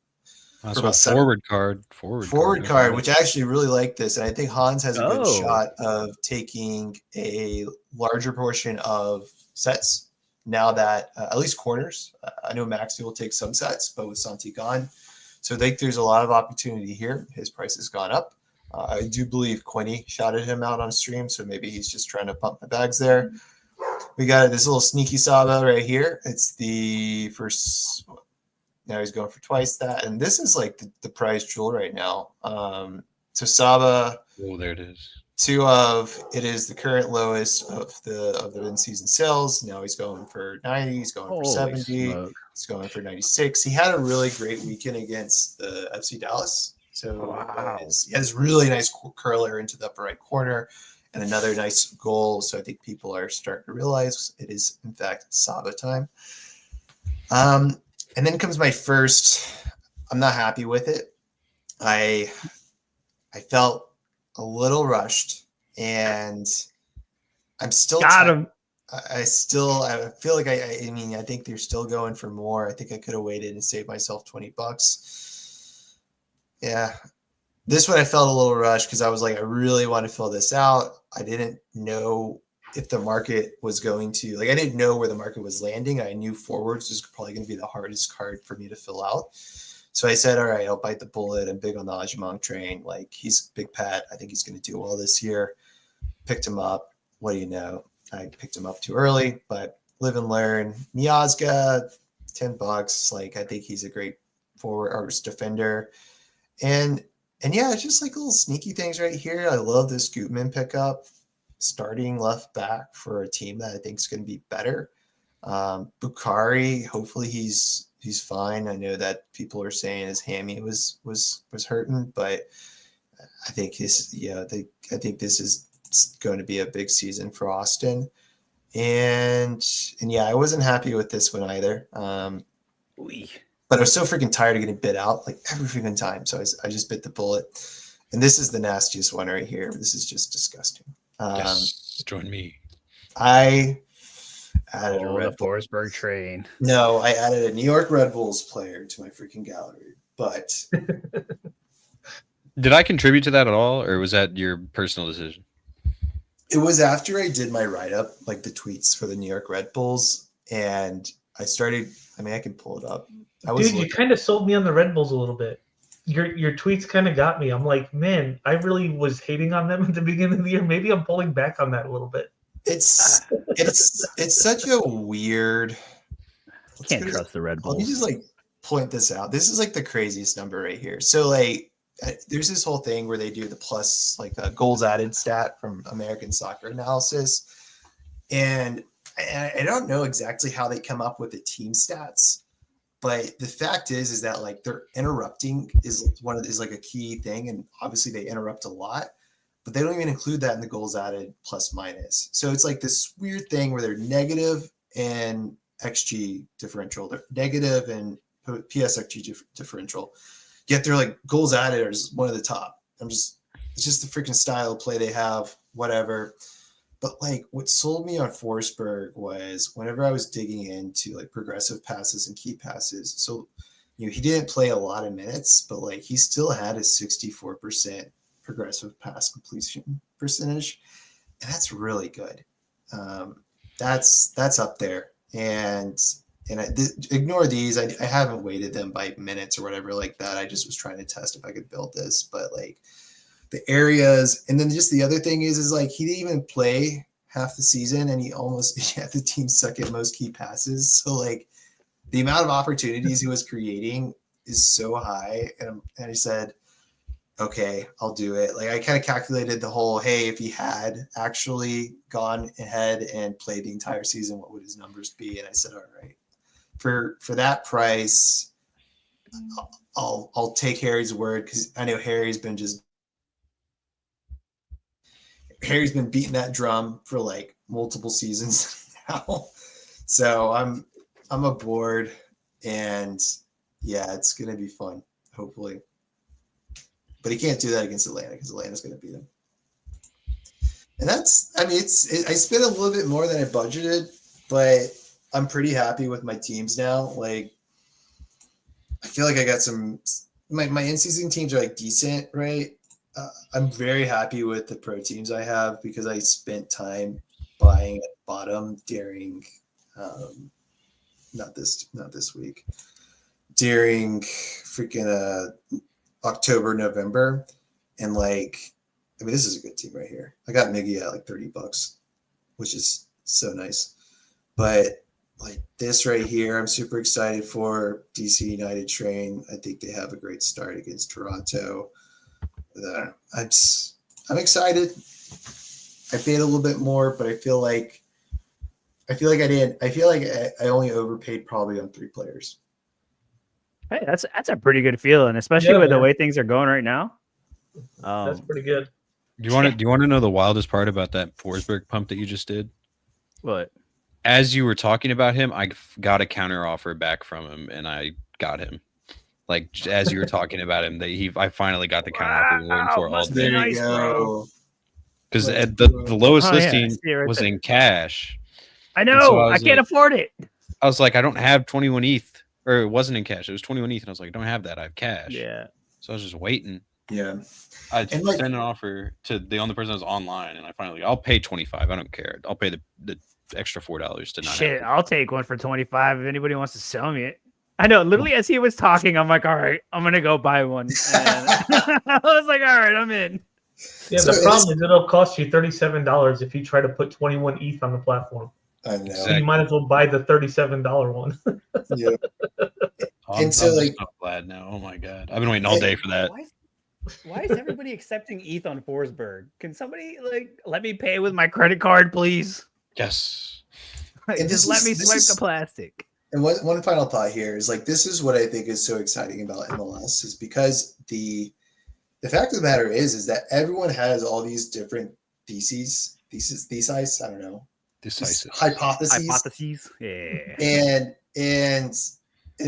That's about what seven- forward card. Forward card, which I actually really like this. And I think Hans has a good Oh. shot of taking a larger portion of sets now that at least corners. I know Maxi will take some sets, but with Santi gone. So I think there's a lot of opportunity here. His price has gone up. I do believe Quinny shouted him out on stream, so maybe he's just trying to pump my bags there. We got this little sneaky Saba right here. It's the first. Now he's going for twice that, and this is like the prize jewel right now. So Saba, Oh, there it is. it is the current lowest of the in-season sales. Now he's going for 90. He's going for Holy 70. smoke. He's going for 96. He had a really great weekend against the FC Dallas. So Wow. he has really nice curler into the upper right corner and another nice goal. So I think people are starting to realize it is, in fact, Saba time. And then comes my first. I'm not happy with it. I felt a little rushed, and I'm still Got him. I feel like I mean, I think they're still going for more. I think I could have waited and saved myself $20. Yeah. This one I felt a little rushed because I was like, I really want to fill this out. I didn't know if the market was going to, like, I didn't know where the market was landing. I knew forwards was probably going to be the hardest card for me to fill out. So I said, all right, I'll bite the bullet. I'm big on the Ajimong train. Like, he's big Pat. I think he's going to do well this year. Picked him up. What do you know? I picked him up too early, but live and learn. Miazga, $10. Like, I think he's a great forward or defender. And yeah, it's just like little sneaky things right here. I love this Gutman pickup, starting left back for a team that I think is going to be better. Bukhari, hopefully he's fine. I know that people are saying his hammy was hurting, but I think I think this is going to be a big season for Austin. And yeah, I wasn't happy with this one either. But I was so freaking tired of getting bid out like every freaking time. So I just bit the bullet. And this is the nastiest one right here. This is just disgusting. Yes, join me. I added a Red the Bull. Forsberg train. No, I added a New York Red Bulls player to my freaking gallery. But Did I contribute to that at all, or was that your personal decision? it was after I did my write-up, like the tweets for the New York Red Bulls, and I started. I mean, I can pull it up. Dude, you kind of sold me on the Red Bulls a little bit. Your tweets kind of got me. I'm like, man, I really was hating on them at the beginning of the year. Maybe I'm pulling back on that a little bit. It's such a weird. Can't trust the Red Bulls. Let me just like point this out. This is like the craziest number right here. So like, there's this whole thing where they do the plus like goals added stat from American Soccer Analysis, and I don't know exactly how they come up with the team stats. But the fact is that like they're interrupting is like a key thing, and obviously they interrupt a lot, but they don't even include that in the goals added plus minus. So it's like this weird thing where they're negative and XG differential, they're negative and PSXG differential, yet they're like goals added are just one of the top. It's just the freaking style of play they have, whatever. But like what sold me on Forsberg was whenever I was digging into like progressive passes and key passes. So, he didn't play a lot of minutes, but like he still had a 64% progressive pass completion percentage. And that's really good. That's up there. And ignore these. I haven't weighted them by minutes or whatever like that. I just was trying to test if I could build this, but like, the areas, and then just the other thing is like he didn't even play half the season, and he had the team's second most key passes. So like the amount of opportunities he was creating is so high, and I said, okay, I'll do it. Like I kind of calculated the whole, hey, if he had actually gone ahead and played the entire season, what would his numbers be? And I said, all right, for that price, I'll take Harry's word because I know Harry's been beating that drum for like multiple seasons now. So I'm aboard, and yeah, it's going to be fun, hopefully. But he can't do that against Atlanta because Atlanta's going to beat him. And I spent a little bit more than I budgeted, but I'm pretty happy with my teams now. Like, I feel like I got some. My in-season teams are like decent, right? I'm very happy with the pro teams I have because I spent time buying at bottom during, not this week, during freaking October, November, and like, I mean, this is a good team right here. I got Miggy at like $30, which is so nice. But like this right here, I'm super excited for DC United train. I think they have a great start against Toronto. I'm excited. I paid a little bit more, but I feel like I only overpaid probably on 3 players. Hey, that's a pretty good feeling, especially with the way things are going right now. That's pretty good. Do you want to know the wildest part about that Forsberg pump that you just did? What? As you were talking about him, I got a counter offer back from him, and I got him. Like as you were talking about him, I finally got the counter offer we were waiting for all day. There Nice, you go. Because the lowest listing was in cash. I know. So I can't afford it. I was like, I don't have 21 ETH, or it wasn't in cash. It was 21 ETH, and I was like, I don't have that. I have cash. Yeah. So I was just waiting. Yeah. I sent an offer to the only person that was online, and I'll pay 25. I don't care. I'll pay the extra $4 to not. Shit, I'll take one for 25 if anybody wants to sell me it. I know. Literally, as he was talking, I'm like, all right, I'm gonna go buy one. And I was like, all right, I'm in. Yeah, the problem is it'll cost you $37 if you try to put 21 ETH on the platform. I know. So you might as well buy the $37 one. Yeah. I'm so glad now. Oh my god, I've been waiting all day for that. Why is everybody accepting ETH on Forsberg? Can somebody let me pay with my credit card, please? Yes. Just let me swipe the plastic. And one final thought here is like, this is what I think is so exciting about MLS is because the fact of the matter is that everyone has all these different theses, I don't know, hypotheses. Yeah. And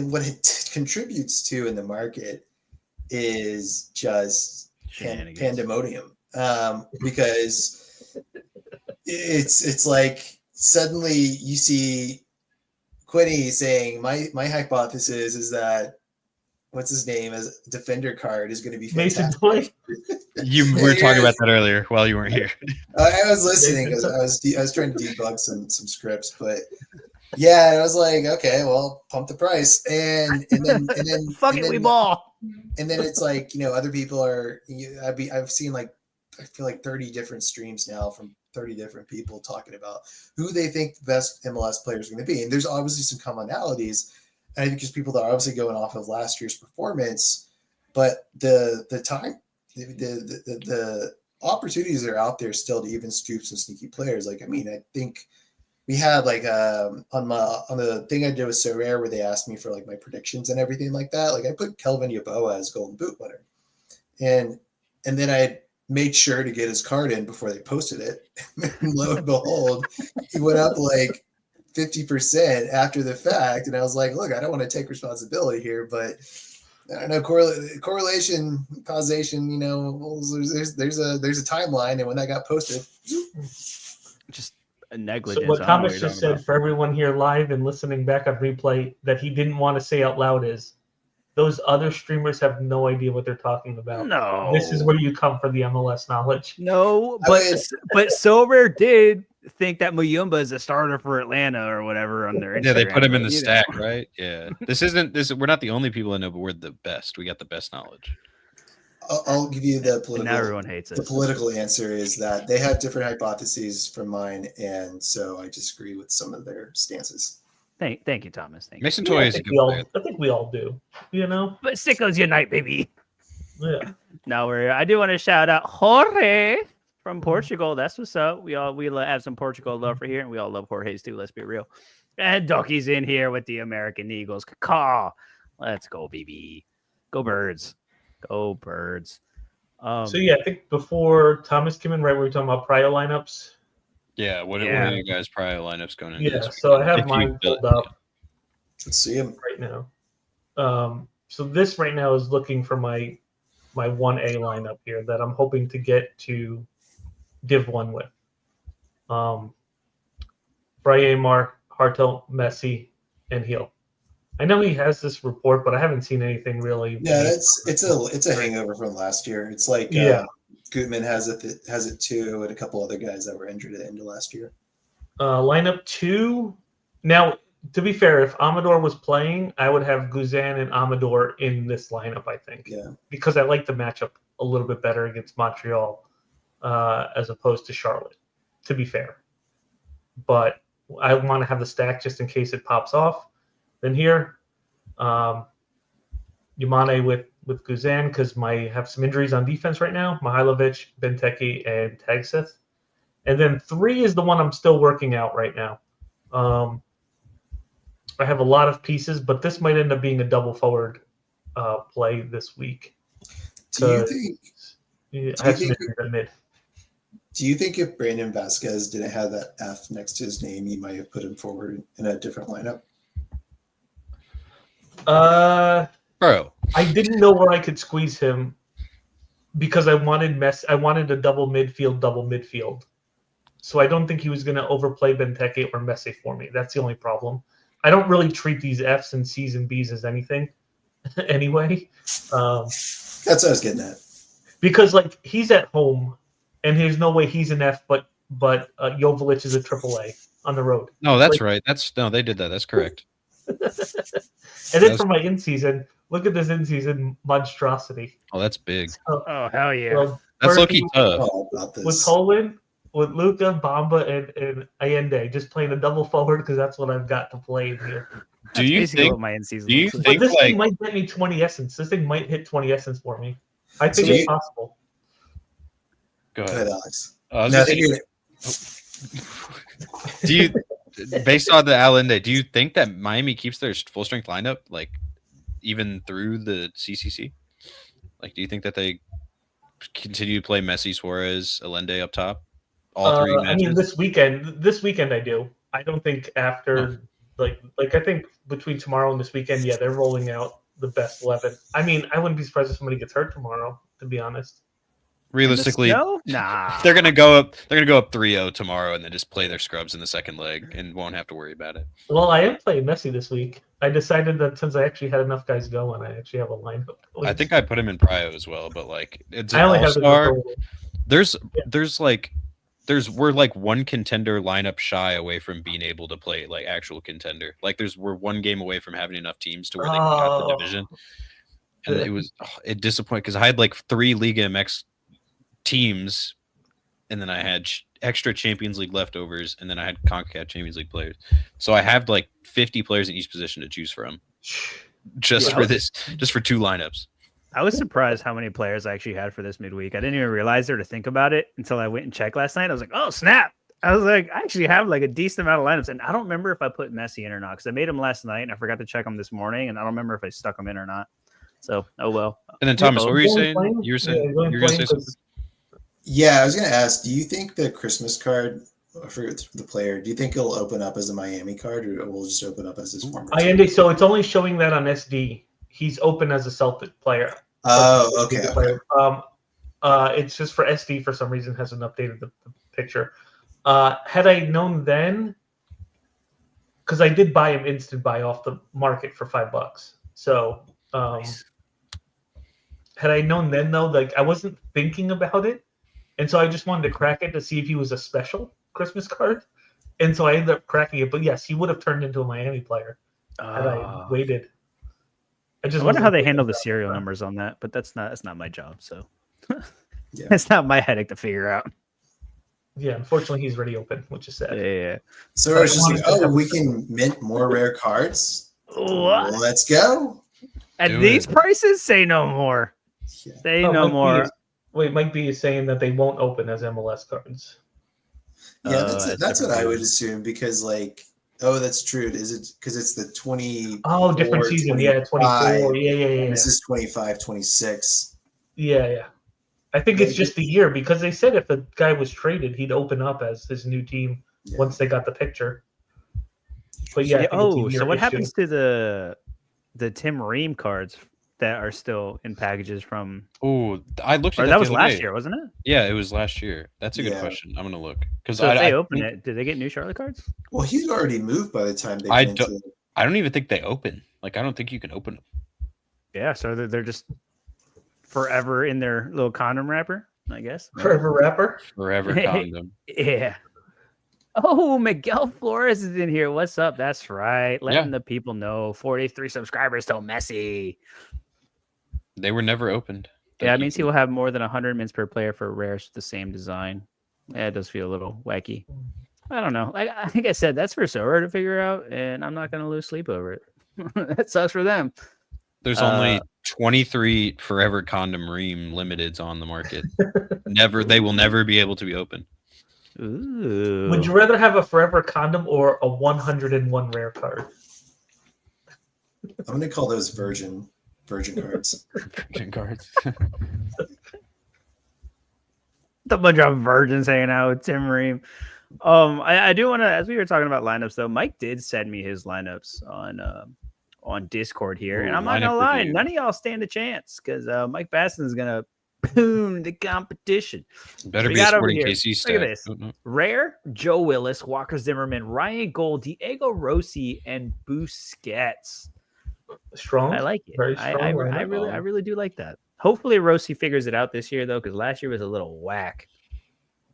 what it contributes to in the market is just pandemonium, because it's like suddenly you see Quinny saying my hypothesis is that what's his name as defender card is going to be fantastic. We were talking about that earlier while you weren't here. I was listening because I was trying to debug some scripts, but yeah, I was like, okay, well, pump the price, and then fuck it, we ball. And then it's like, other people are. I've seen like, I feel like 30 different streams now from 30 different people talking about who they think the best MLS players are going to be, and there's obviously some commonalities. And I think there's people that are obviously going off of last year's performance, but the opportunities are out there still to even scoop some sneaky players. Like, I mean, I think we had like on the thing I did with Sorare where they asked me for like my predictions and everything like that. Like I put Kelvin Yeboah as Golden Boot winner, and then I made sure to get his card in before they posted it. And lo and behold, he went up like 50% after the fact, and I was like, look, I don't want to take responsibility here, but I don't know, correlation, causation, there's a timeline, and when that got posted, just a negligence. So what Thomas just said for everyone here live and listening back on replay that he didn't want to say out loud is those other streamers have no idea what they're talking about. No, this is where you come for the MLS knowledge. No, but Sorare did think that Muyumba is a starter for Atlanta or whatever on their Instagram. Yeah, they put him in the stack, right? Yeah. We're not the only people that know, but we're the best. We got the best knowledge. I'll give you the political. Now everyone hates us. The political answer is that they have different hypotheses from mine, and so I disagree with some of their stances. Thank you, Thomas. Thank you. Mason Toy is a good player. I think we all do. But sickos unite, baby. Yeah. No, I do want to shout out Jorge from Portugal. That's what's up. We have some Portugal love for here, and we all love Jorge's too. Let's be real. And Ducky's in here with the American Eagles. Caw. Let's go, baby. Go Birds. Go Birds. So yeah, I think before Thomas came in, right, we were talking about prio lineups. Yeah, what are you guys' prior lineups going into? Yeah, so I have mine pulled up. Let's see them right now. So this right now is looking for my 1A lineup here that I'm hoping to get to Div 1 with. Brian Hartel, Messi, and Heel. I know he has this report, but I haven't seen anything really. Yeah, it's a hangover from last year. It's like Gutman has it too, and a couple other guys that were injured at the end of last year. Lineup 2. Now, to be fair, if Amador was playing, I would have Guzan and Amador in this lineup, I think. Yeah. Because I like the matchup a little bit better against Montreal as opposed to Charlotte, to be fair. But I want to have the stack just in case it pops off. Then here, Yamane with Guzan because I have some injuries on defense right now. Mihailovic, Benteke, and Tagseth. And then 3 is the one I'm still working out right now. I have a lot of pieces, but this might end up being a double forward play this week. Do I have some issues at mid. Do you think if Brandon Vasquez didn't have that F next to his name, you might have put him forward in a different lineup? Bro, I didn't know where I could squeeze him because I wanted a double midfield. So I don't think he was going to overplay Benteke or Messi for me. That's the only problem. I don't really treat these Fs and Cs and Bs as anything anyway. That's what I was getting at. Because he's at home, and there's no way he's an F, but Joveljic is a AAA on the road. no, that's right. They did that. That's correct. And then for my in-season, look at this in-season monstrosity. Oh, that's big. So, Oh, hell yeah. so That's Berkey low-key tough. All about this. with Tolan, with Luca, Bamba, and Allende, just playing a double forward because that's what I've got to play in here. Do you Basically think? what my in-season Do you looks like. But think this thing like? might get me 20 essence. This thing might hit 20 essence for me. I think So it's you- possible. Go Go ahead. ahead, Alex. I was No, I gonna think say, do you, based on the Allende, do you think that Miami keeps their full strength lineup even through the CCC? Do you think that they continue to play Messi, Suarez, Allende up top? All 3 matches. I mean, this weekend I do. I don't think after I think between tomorrow and this weekend, they're rolling out the best 11. I mean, I wouldn't be surprised if somebody gets hurt tomorrow, to be honest. Realistically, Nah. they're gonna go up 3-0 tomorrow and then just play their scrubs in the second leg and won't have to worry about it. Well, I am playing Messi this week. I decided that since I actually had enough guys going, I actually have a lineup. I think I put him in Prio as well, but it's an I only have the all-star. goal. We're one contender lineup shy away from being able to play actual contender. We're 1 game away from having enough teams to where they can cut the division. And it disappointed because I had 3 Liga MX teams, and then I had extra Champions League leftovers, and then I had CONCACAF Champions League players. So I have 50 players in each position to choose from, just for 2 lineups. I was surprised how many players I actually had for this midweek. I didn't even realize there to think about it until I went and checked last night. I was like, oh, snap. I was like, I actually have a decent amount of lineups. And I don't remember if I put Messi in or not because I made him last night and I forgot to check him this morning. And I don't remember if I stuck him in or not. So, oh well. And then, Thomas, what were you saying? Playing? You were saying Yeah, you were going to say something? Yeah, I was going to ask, do you think the Christmas card for the player, do you think it'll open up as a Miami card or it will just open up as his former team? So it's only showing that on SD. He's open as a Celtic player. Oh, okay. It's just for SD for some reason hasn't updated the picture. Had I known then, because I did buy him instant buy off the market for $5. So Nice. had I known then though, I wasn't thinking about it, and so I just wanted to crack it to see if he was a special Christmas card, and so I ended up cracking it. But yes, he would have turned into a Miami player had I waited. I wonder how they handle the serial numbers on that, but that's not my job. So it's not my headache to figure out. Yeah, unfortunately, he's already open, which is sad. Yeah. So it's just we can mint more rare cards. What? Let's go. At Do these it. prices, say no more. Yeah. Say no more. Mike B is saying that they won't open as MLS cards. Yeah, that's that's what different I would season. assume because that's true. Is it because it's the 20? Oh, different season. Yeah, 24. Yeah. This is 25, 26. Yeah. I think it's just the year because they said if the guy was traded, he'd open up as his new team once they got the picture. But yeah. I think it's a year So what issue. happens to the Tim Ream cards that are still in packages from? Oh, I looked at Or that. that was the other last day. year, wasn't it? Yeah, it was last year. That's a good Yeah. question. I'm gonna look because So if they I open think- it, did they get new Charlotte cards? Well, he's already moved by the time they I get don't- into. I don't even think they open. Like, I don't think you can open them. Yeah, so they're just forever in their little condom wrapper, I guess. Forever rapper. Forever condom. Yeah. Oh, Miguel Flores is in here. What's up? That's right. Letting the people know. 43 subscribers till Messi. They were never opened. Yeah, it means he will have more than 100 minutes per player for rares with the same design. Yeah, it does feel a little wacky. I don't know. I think I said that's for Sorare to figure out, and I'm not going to lose sleep over it. That sucks for them. There's only 23 Forever Condom Ream limiteds on the market. They will never be able to be opened. Ooh. Would you rather have a forever condom or a 101 rare card? I'm going to call those virgin cards. Virgin cards. A bunch of virgins hanging out with Tim Ream. I do want to, as we were talking about lineups, though, Mike did send me his lineups on Discord here, and I'm not gonna lie, none of y'all stand a chance because Mike Basson is gonna boom the competition. Better We be a got over Sporting here. KC Look stack. at this. Rare, Joe Willis, Walker Zimmerman, Ryan Gold, Diego Rossi, and Busquets. Strong. I like it. Very strong I lineup. really do like that. Hopefully Rossi figures it out this year though, because last year was a little whack.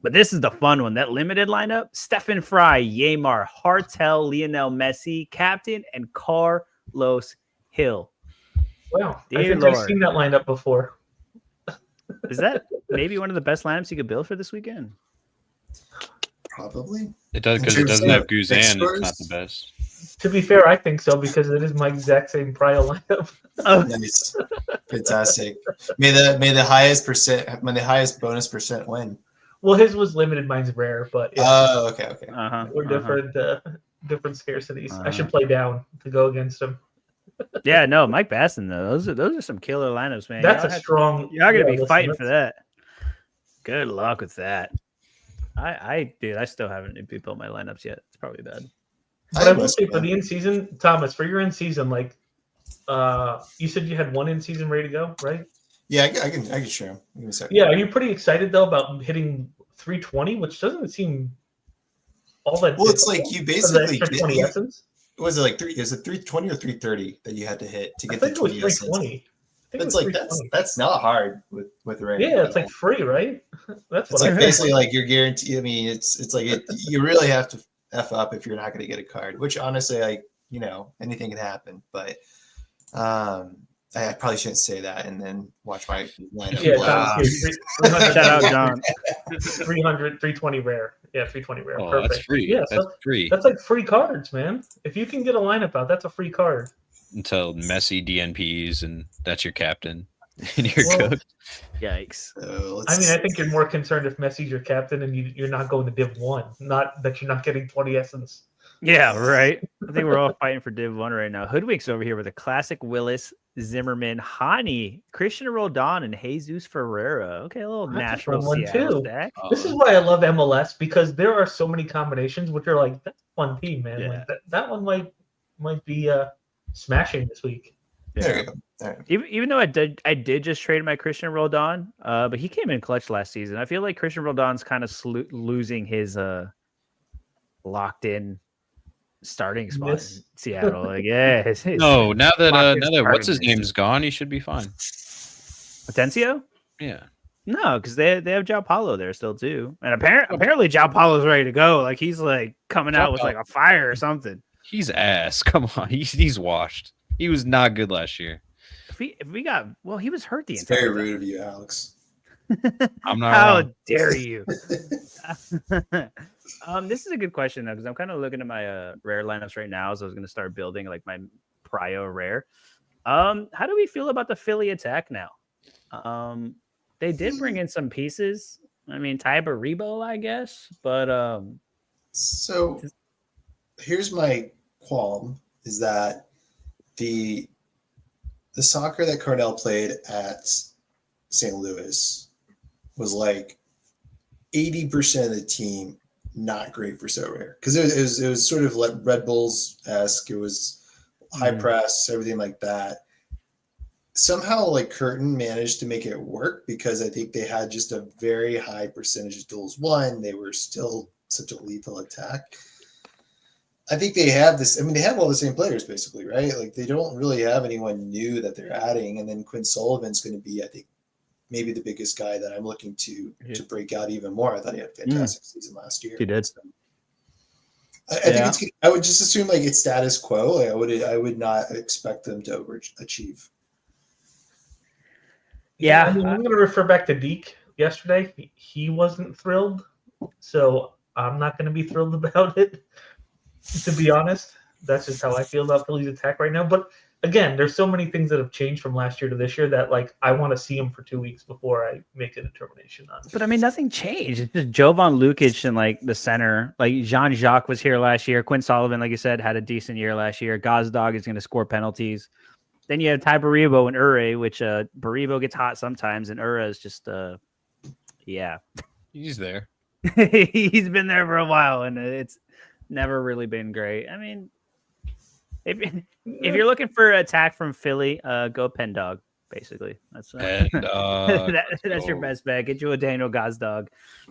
But this is the fun one. That limited lineup: Stephen Fry, Yeimar, Hartel, Lionel Messi, captain, and Carlos Hill. Wow. I Dear think Lord. I've seen that lineup before. Is that maybe one of the best lineups you could build for this weekend? Probably. It does because it doesn't have Guzan. It's scores? not the best. To be fair, I think so because it is my exact same prior lineup. Oh, Nice. Fantastic. May the highest bonus percent win. Well, his was limited, mine's rare, but yeah, Oh, okay. we're different scarcities. I should Uh-huh. play down to go against him. Yeah, no, Mike Basson though. Those are some killer lineups, man. That's Y'all a strong. Y'all gonna be listen, fighting that's- for that. Good luck with that. Dude, I still haven't built my lineups yet. It's probably bad. But I will say for the in season, Thomas, for your in season, like, you said you had one in season ready to go, right? Yeah, I can share them. Give me a second. Yeah, are you pretty excited though about hitting 320, which doesn't seem all that? Well, it's like you basically for 20 essence. was it like three? Is it 320 or 330 that you had to hit to I get the think it was 20 essence? 320. It's like that's not hard with the random. Yeah, it's like free, right? That's it's what like I basically like you're guaranteed. I mean, it's like you really have to f up if you're not going to get a card. Which honestly, like anything can happen. But I probably shouldn't say that and then watch my lineup. Yeah, Wow. 300, Shout out, John. 300, 320 rare. Yeah, 320 rare. Oh, Perfect. that's free. Yeah, That's so free that's like free cards, man. If you can get a lineup out, that's a free card. until Messi DNPs and that's your captain and you're Well, cooked. Yikes. I mean, I think you're more concerned if Messi's your captain and you're not going to Div 1, not that you're not getting 20 essence. Yeah, right. I think we're all fighting for Div 1 right now. Hoodwink's over here with a classic Willis, Zimmerman, Hani, Christian Roldan, and Jesus Ferreira. Okay, a little That's a natural fun one, Seattle too. stack. This is why I love MLS because there are so many combinations which are like, that's a fun team, man. Yeah. Like that one might be smashing this week. There you go. All right. Even though I did just trade my Christian Roldan, but he came in clutch last season. I feel like Christian Roldan's kind of losing his locked in starting spot in Yes. Seattle. Like, yeah, his No, now that Marcus what's his Garvin. name's gone, he should be fine. Potencio? Yeah. No, because they have João Paulo there still too, and apparently João Paulo's ready to go. Like he's like coming out with like a fire or something. He's ass. Come on. He's washed. He was not good last year. If we got he was hurt the It's entire very time. rude of you, Alex. I'm not How wrong. dare you? This is a good question though, because I'm kind of looking at my rare lineups right now. So I was going to start building like my prio rare. How do we feel about the Philly attack now? They did bring in some pieces. I mean, Tyber Rebo, I guess, but So here's my qualm: is that the soccer that Cardell played at St. Louis was like 80% of the team not great for Sorare because it was sort of like Red Bulls esque. It was high press, everything like that. somehow like Curtin managed to make it work because I think they had just a very high percentage of duels won. They were still such a lethal attack. I think they have this. I mean, they have all the same players basically, right? Like they don't really have anyone new that they're adding. And then Quinn Sullivan's going to be, I think, maybe the biggest guy that I'm looking to break out even more. I thought he had a fantastic season last year. He did. So, I think it's. I would just assume like it's status quo. Like, I would not expect them to overachieve. Yeah, I mean, I'm going to refer back to Deke yesterday. He wasn't thrilled, so I'm not going to be thrilled about it. To be honest, that's just how I feel about Philly's attack right now. But again, there's so many things that have changed from last year to this year that like I want to see him for 2 weeks before I make a determination on it. But I mean, nothing changed. It's just Jovan Lukic and like the center. Like Jean-Jacques was here last year. Quinn Sullivan, like you said, had a decent year last year. Gazdag is going to score penalties. Then you have Ty Baribo and Ure, which Baribo gets hot sometimes, and Ure is just yeah. He's there. He's been there for a while, and it's never really been great. I mean, if you're looking for an attack from Philly, go Pen Dog. Basically, that's that's your best bet. Get you a Daniel Gazdag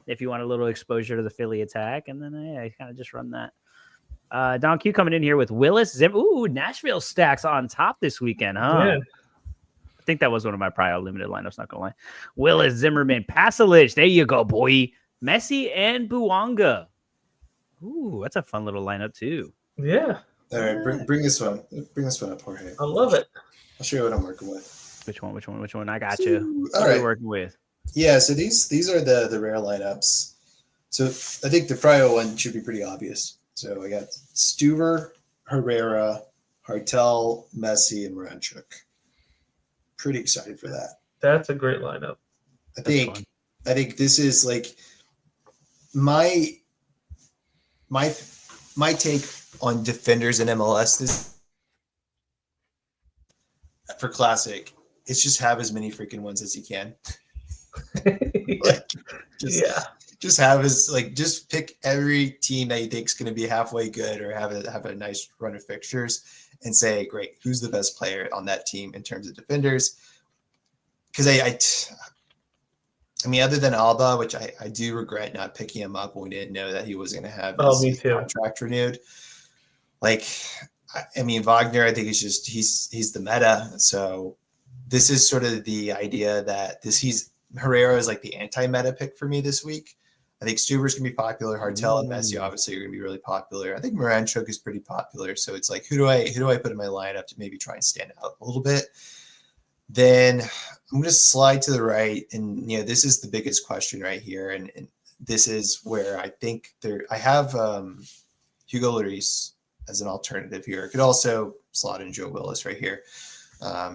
if you want a little exposure to the Philly attack, and then kind of just run that. Don Q coming in here with Willis Zim. Ooh, Nashville stacks on top this weekend, huh? Yeah. I think that was one of my prior limited lineups. Not gonna lie. Willis, Zimmerman, Pasalic. There you go, boy. Messi and Buanga. Ooh, that's a fun little lineup too. Yeah. All right, bring this one. Bring this one up, Jorge. I love it. I'll show you what I'm working with. Which one? I got you. All what are right. you working with? Yeah, so these are the rare lineups. So I think the prior one should be pretty obvious. So I got Stuver, Herrera, Hartel, Messi, and Moranchuk. Pretty excited for that. That's a great lineup. I think this is like my take on defenders in MLS this for Classic. It's just have as many freaking ones as you can. Just have as just pick every team that you think is going to be halfway good or have a nice run of fixtures and say, great, who's the best player on that team in terms of defenders? Because I mean, other than Alba, which I do regret not picking him up when we didn't know that he was going to have his contract renewed. I mean, Wagner, I think he's the meta. So this is sort of the idea that Herrera is like the anti-meta pick for me this week. I think Stuver's going to be popular. Hartel and Messi obviously are going to be really popular. I think Moranchuk is pretty popular. So it's like, who do I put in my lineup to maybe try and stand out a little bit? Then I'm going to slide to the right. And, this is the biggest question right here. And this is where I think I have Hugo Lloris as an alternative here. I could also slot in Joe Willis right here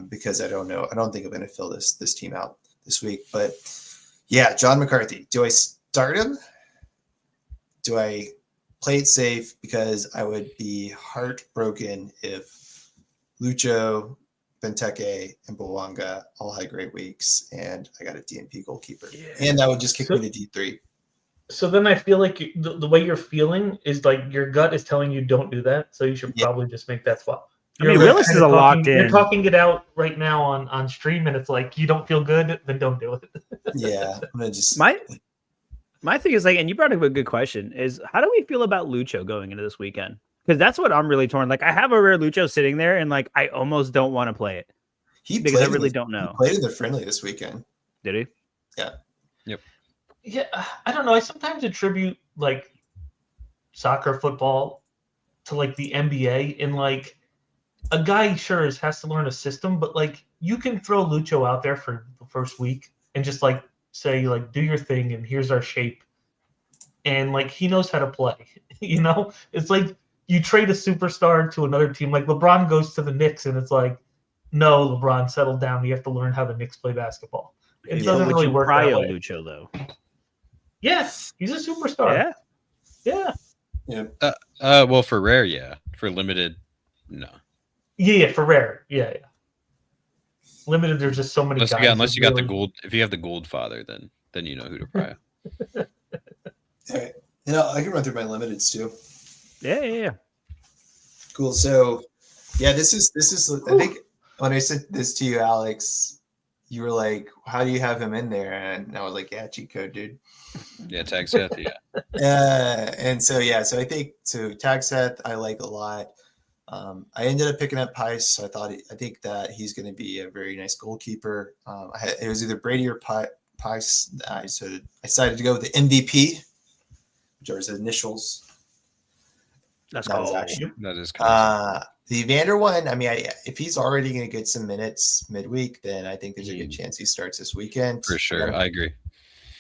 because I don't know. I don't think I'm going to fill this team out this week. But, yeah, John McCarthy. Do I start him? Do I play it safe? Because I would be heartbroken if Lucho, Benteke, and Bouanga all had great weeks, and I got a DNP goalkeeper. Yeah. And that would just kick me to D3. So then I feel like the way you're feeling is like your gut is telling you don't do that, so you should probably just make that swap. Willis is a locked in. You're talking it out right now on stream, and it's like you don't feel good, then don't do it. Yeah, I'm gonna just my thing is and you brought up a good question. Is how do we feel about Lucho going into this weekend? Because that's what I'm really torn. I have a rare Lucho sitting there, and I almost don't want to play it because I really don't know. He played in the friendly this weekend. Did he? Yeah. Yep. Yeah, I don't know. I sometimes attribute soccer, football to the NBA, and a guy sure has to learn a system, but you can throw Lucho out there for the first week and just say do your thing and here's our shape, and he knows how to play. It's you trade a superstar to another team. LeBron goes to the Knicks, and it's no, LeBron, settle down. You have to learn how the Knicks play basketball. It doesn't really work that way. Lucho, though. Yes, he's a superstar. Yeah. Well, for rare, yeah. For limited, no. Yeah, for rare, yeah. Limited, there's just so many guys. Unless you got the gold. If you have the gold father, then you know who to pry. All right. I can run through my limiteds too. Yeah. Cool. So, yeah, this is. I think when I sent this to you, Alex, you were like, "How do you have him in there?" And I was like, "Yeah, cheat code, dude." Yeah, tag Seth. Yeah. And so yeah, so I think tag Seth I like a lot. I ended up picking up Pice. So I think that he's going to be a very nice goalkeeper. It was either Brady or Pice. I decided to go with the MVP, which are his initials. Let's That is go. actually That is correct. the Evander one. I mean, if he's already going to get some minutes midweek, then I think there's a good chance he starts this weekend. For sure. I agree.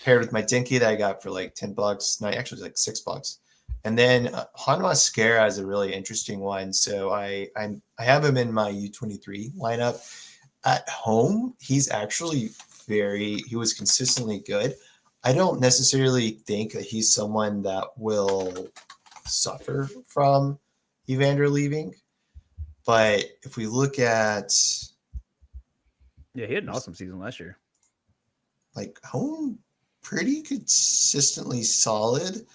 Paired with my Dinky that I got for like $10. No, actually, it was like $6. And then Han Mascara is a really interesting one. So I have him in my U23 lineup. At home, he's actually he was consistently good. I don't necessarily think that he's someone that will suffer from Evander leaving. But if we look at Yeah, he had an awesome season last year. like home, pretty consistently solid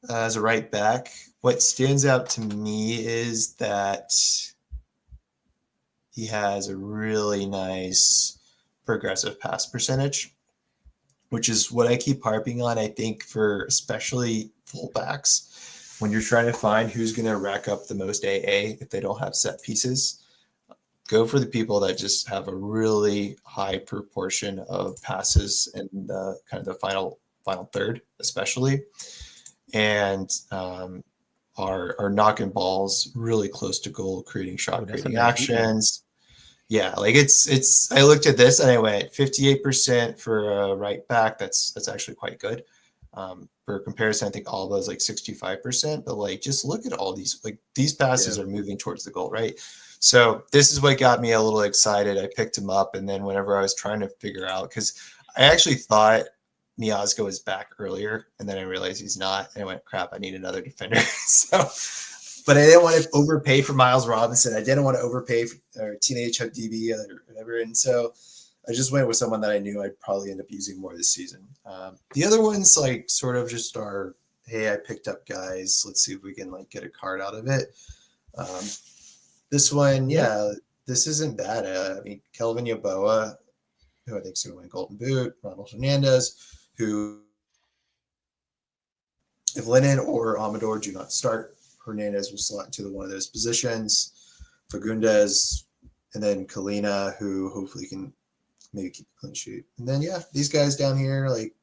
as a right back. What stands out to me is that he has a really nice progressive pass percentage, which is what I keep harping on. I think for especially fullbacks, when you're trying to find who's going to rack up the most AA if they don't have set pieces, go for the people that just have a really high proportion of passes in the kind of the final third, especially, and are knocking balls really close to goal, creating shot creating actions. Yeah, like it's. I looked at this and I went 58% for a right back. That's actually quite good. For comparison, I think Alba is like 65%. But like, just look at all these. Like these passes are moving towards the goal, right? So this is what got me a little excited. I picked him up, and then whenever I was trying to figure out, because I actually thought Miazga was back earlier, and then I realized he's not, and I went, crap, I need another defender. But I didn't want to overpay for Miles Robinson. I didn't want to overpay for Teenage Hub DB or whatever. And so I just went with someone that I knew I'd probably end up using more this season. The other ones like sort of just are, hey, I picked up guys. Let's see if we can like get a card out of it. This one, this isn't bad. I mean, Kelvin Yeboah, who I think is going to win Golden Boot, Ronald Hernandez, who if Lennon or Amador do not start, Hernandez will slot into one of those positions. Fagundes, and then Kalina, who hopefully can maybe keep a clean sheet. And then, these guys down here, like,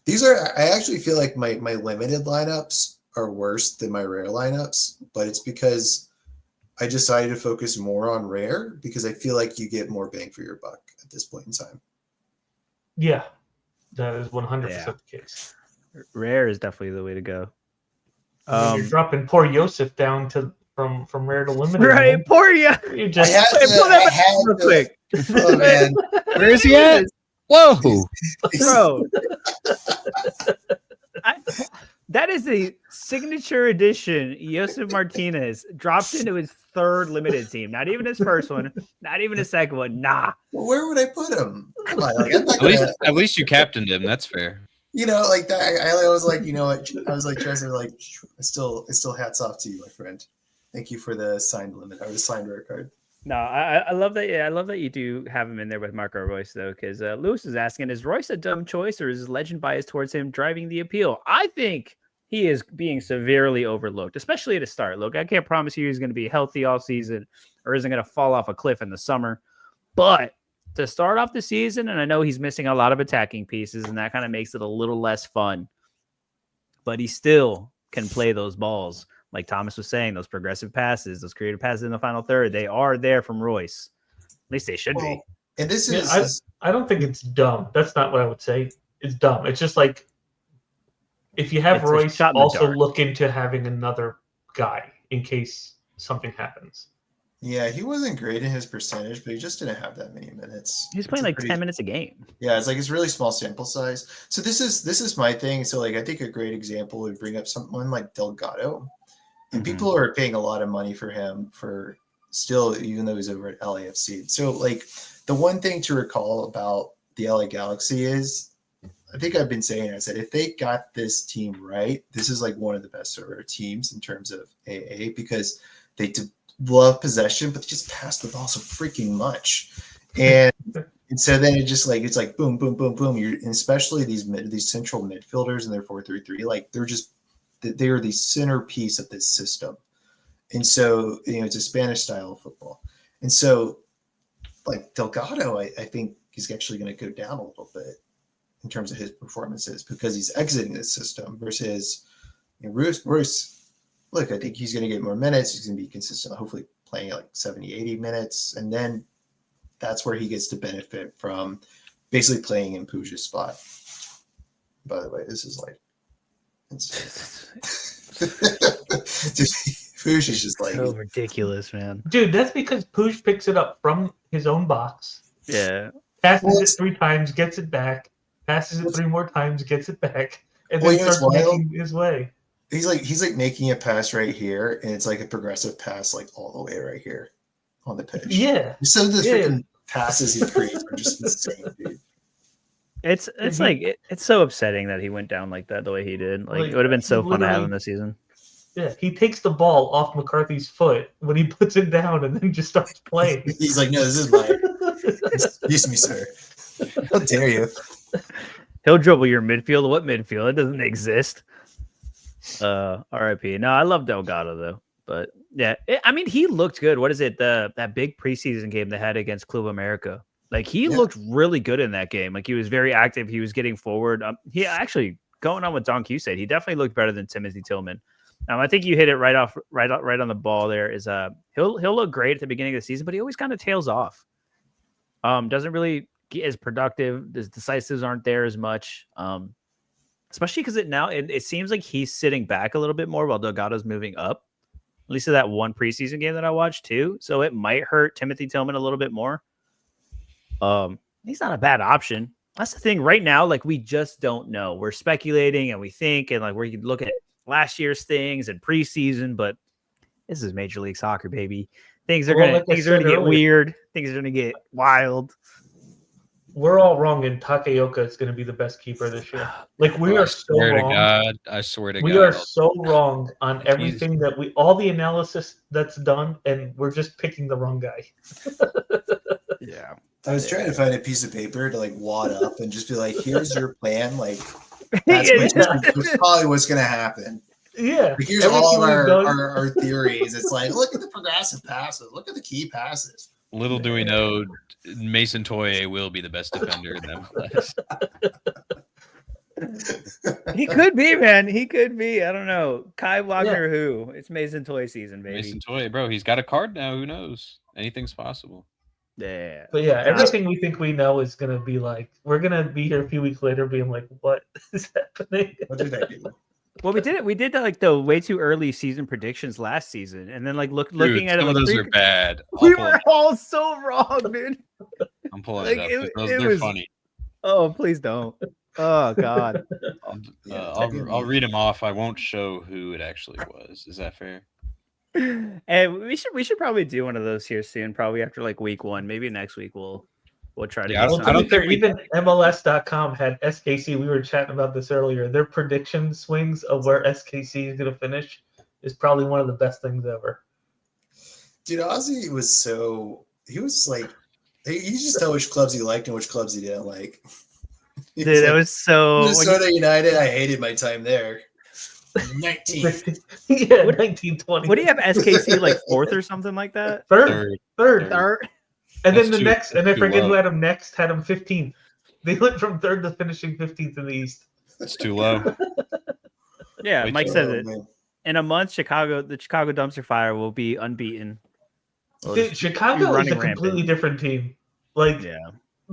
I actually feel like my limited lineups are worse than my rare lineups, but it's because I decided to focus more on rare because I feel like you get more bang for your buck at this point in time. Yeah, that is 100% the case. Rare is definitely the way to go. You're dropping poor Yosef down from rare to limited. Right, poor you. You just pull that back real quick. Oh man, where is he at? Whoa, bro! That is a signature edition. Yosef Martinez dropped into his third limited team. Not even his first one. Not even his second one. Nah. Well, where would I put him? Come on, like, at least you captained him. That's fair. You know, like that. I was like, you know what? I was like, Trezor, like, I still hats off to you, my friend. Thank you for the signed limit or the signed rare card. No, I love that. Yeah, I love that you do have him in there with Marco Royce, though, because Lewis is asking, is Royce a dumb choice or is legend bias towards him driving the appeal? I think he is being severely overlooked, especially at a start. Look, I can't promise you he's going to be healthy all season or isn't going to fall off a cliff in the summer. But to start off the season, and I know he's missing a lot of attacking pieces, and that kind of makes it a little less fun. But he still can play those balls. Like Thomas was saying, those progressive passes, those creative passes in the final third, they are there from Royce. At least they should be. And this is I don't think it's dumb. That's not what I would say. It's dumb. It's just like if you have Royce, also look into having another guy in case something happens. Yeah, he wasn't great in his percentage, but he just didn't have that many minutes. He's playing like 10 minutes a game. Yeah, it's like it's really small sample size. So this is my thing. So like I think a great example would bring up someone like Delgado. And people are paying a lot of money for him for still, even though he's over at LAFC. So like the one thing to recall about the LA Galaxy is, I think I've been saying, I said, if they got this team right, this is like one of the best Sorare teams in terms of AA because they love possession, but they just pass the ball so freaking much. And so then it's like boom, boom, boom, boom. And especially these central midfielders and their 4-3-3, like they are the centerpiece of this system. And so, it's a Spanish style of football. And so, like Delgado, I think he's actually going to go down a little bit in terms of his performances because he's exiting this system versus Royce. Look, I think he's going to get more minutes. He's going to be consistent, hopefully playing like 70, 80 minutes. And then that's where he gets to benefit from basically playing in Puja's spot. By the way, this is like Puj is just like so ridiculous, man. Dude, that's because Puj picks it up from his own box. Yeah. Passes it 3 times, gets it back. Passes it 3 more times, gets it back, and then starts making his way. He's like making a pass right here, and it's like a progressive pass, like all the way right here on the pitch. Yeah. Some of the freaking passes he creates are just insane, dude. It's so upsetting that he went down like that the way he did. Like it would have been so fun to have him this season. Yeah, he takes the ball off McCarthy's foot when he puts it down and then just starts playing. He's like, no, this is mine. Excuse me, sir. How dare you? He'll dribble your midfield. What midfield? It doesn't exist. RIP. No, I love Delgado though. But yeah, he looked good. What is it? That big preseason game they had against Club America. Like he looked really good in that game. Like he was very active. He was getting forward. He actually going on what Don Q said. He definitely looked better than Timothy Tillman. I think you hit it right on the ball. There is he'll look great at the beginning of the season, but he always kind of tails off. Doesn't really get as productive. His decisives aren't there as much. Especially because it seems like he's sitting back a little bit more while Delgado's moving up. At least in that one preseason game that I watched too. So it might hurt Timothy Tillman a little bit more. He's not a bad option. That's the thing right now. Like we just don't know. We're speculating and we think and like we could look at last year's things and preseason, but this is Major League Soccer, baby. Things are gonna get weird. Things are gonna get wild. We're all wrong, and Takaoka is going to be the best keeper this year. Like we are so wrong. I swear to God, we are so wrong on everything all the analysis that's done, and we're just picking the wrong guy. Yeah, I was trying to find a piece of paper to like wad up and just be like, "Here's your plan." Like that's probably what's going to happen. Yeah, like, here's all our theories. It's like, look at the progressive passes. Look at the key passes. Little do we know, Mason Toye will be the best defender in MLS. He could be, man. He could be. I don't know. Kai Wagner, who? It's Mason Toye season, baby. Mason Toye, bro. He's got a card now. Who knows? Anything's possible. Yeah. But yeah, everything we think we know is going to be like, we're going to be here a few weeks later being like, what is happening? What did I do? Well, we did it. We did like the way too early season predictions last season, and then like looking at it, some like of those are bad. We were all so wrong, dude. I'm pulling it up. They're funny. Oh, please don't. Oh God. I'll read them off. I won't show who it actually was. Is that fair? And we should probably do one of those here soon. Probably after like week 1, maybe next week we'll try to. I don't think even MLS.com had SKC. We were chatting about this earlier. Their prediction swings of where SKC is going to finish is probably one of the best things ever. Dude, Ozzy was like, you just tell which clubs he liked and which clubs he didn't like. Dude, it was so. Minnesota United, I hated my time there. 19. Yeah, 1920. What do you have SKC like 4th or something like that? Third. And then and I forget who had him next, had him 15th. They went from 3rd to finishing 15th in the East. That's too low. Yeah, Mike says it. Man. In a month, the Chicago Dumpster Fire will be unbeaten. Dude, Chicago is a completely different team. Like,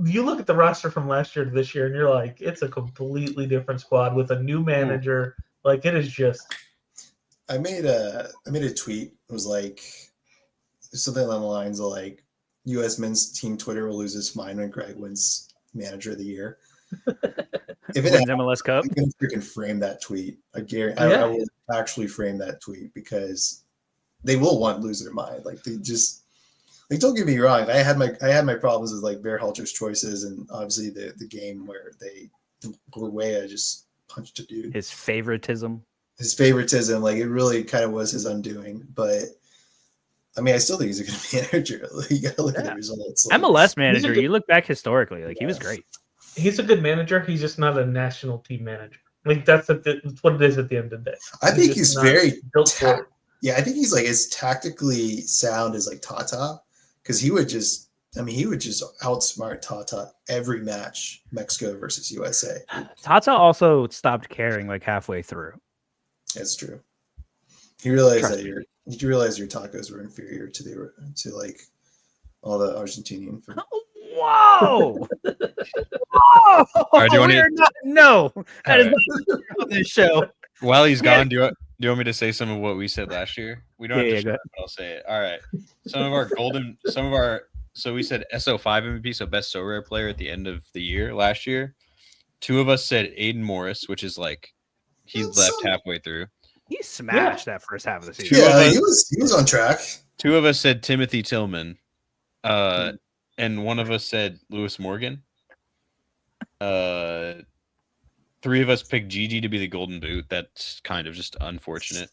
you look at the roster from last year to this year, and you're like, it's a completely different squad with a new manager. Like, it is just. I made a tweet. It was like something along the lines of like, U.S. men's team Twitter will lose its mind when Greg wins Manager of the Year. If it wins MLS Cup, I'm gonna freaking frame that tweet. I guarantee. I will actually frame that tweet because they will lose their mind. Like they just like. Don't get me wrong. I had my problems with like Berhalter's choices and obviously the game where Correa just punched a dude. His favoritism. Like it really kind of was his undoing, but. I mean, I still think he's a good manager. You got to look at the results. Like, MLS manager. You look back historically, like he was great. He's a good manager. He's just not a national team manager. Like that's what it is at the end of the day. I think he's very built for it. Yeah, I think he's like as tactically sound as like Tata, because he would just outsmart Tata every match, Mexico versus USA. Tata also stopped caring like halfway through. That's true. He realized your tacos were inferior to like all the Argentinian food. Whoa! Whoa! Right, do you want No, that is not on this show. While he's gone, do you want me to say some of what we said last year? We don't have to go share ahead. it, but I'll say it. All right. So we said SO5 MVP, so best Sorare player at the end of the year last year. 2 of us said Aiden Morris, which is like he left halfway through. He smashed that first half of the season. Yeah, he was on track. 2 of us said Timothy Tillman. And 1 of us said Lewis Morgan. 3 of us picked Gigi to be the golden boot. That's kind of just unfortunate.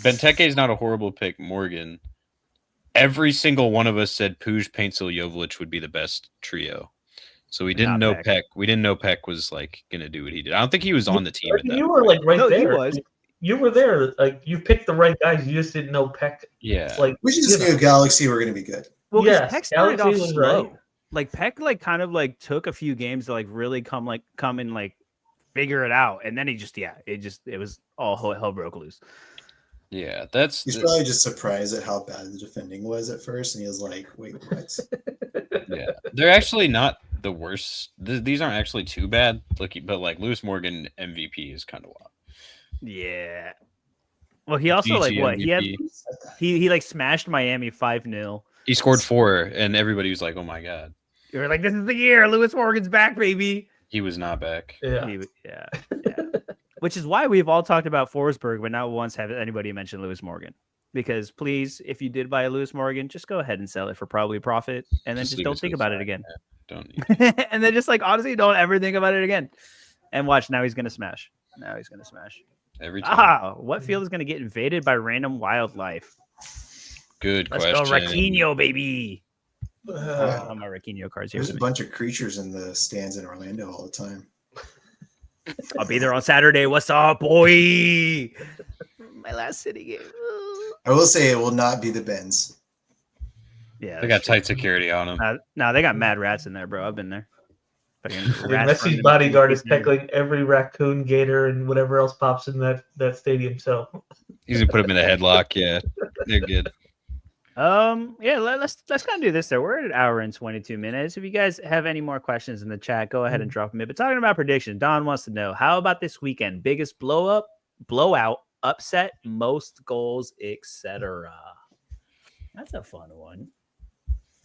Benteke is not a horrible pick. Morgan. Every single one of us said Puig, Paintsel, Jovic would be the best trio. So we didn't know Peck. We didn't know Peck was like gonna do what he did. I don't think he was on the team. You were like right there. He was. You were there. Like you picked the right guys. You just didn't know Peck. Yeah. Like we just knew Galaxy were gonna be good. Well, yes, Peck started off Galaxy was slow. right. Like Peck, like kind of like took a few games to like really come and like figure it out, and then it was all hell broke loose. Yeah, he's probably just surprised at how bad the defending was at first, and he was like, "Wait, what?" Yeah, they're actually not the worst. These aren't actually too bad. But like Lewis Morgan MVP is kind of wild. Yeah. Well, he also like what MVP. he like smashed Miami 5-0. He scored 4, and everybody was like, "Oh my god!" You were like, "This is the year. Lewis Morgan's back, baby." He was not back. Yeah. Yeah. Which is why we've all talked about Forsberg, but not once have anybody mentioned Lewis Morgan. Because please, if you did buy a Lewis Morgan, just go ahead and sell it for probably profit, and then just don't think about it again. Don't. And then just like honestly, don't ever think about it again. And watch, now he's gonna smash. Every time. What field is gonna get invaded by random wildlife? Good Let's question. go, Raquinho, baby. On my Raquinho cards here. There's a bunch of creatures in the stands in Orlando all the time. I'll be there on Saturday. What's up, boy? My last city game. I will say it will not be the Benz. Yeah, They got tight security on them. No, they got mad rats in there, bro. I've been there. Messi's bodyguard is tackling every raccoon, gator, and whatever else pops in that stadium. So He's gonna put them in a headlock. Yeah, they're good. Yeah, let's kind of do this there. We're at 1 hour and 22 minutes. If you guys have any more questions in the chat, go ahead and drop them in. But talking about predictions, Don wants to know, how about this weekend? Biggest blowout, upset, most goals, etc. That's a fun one.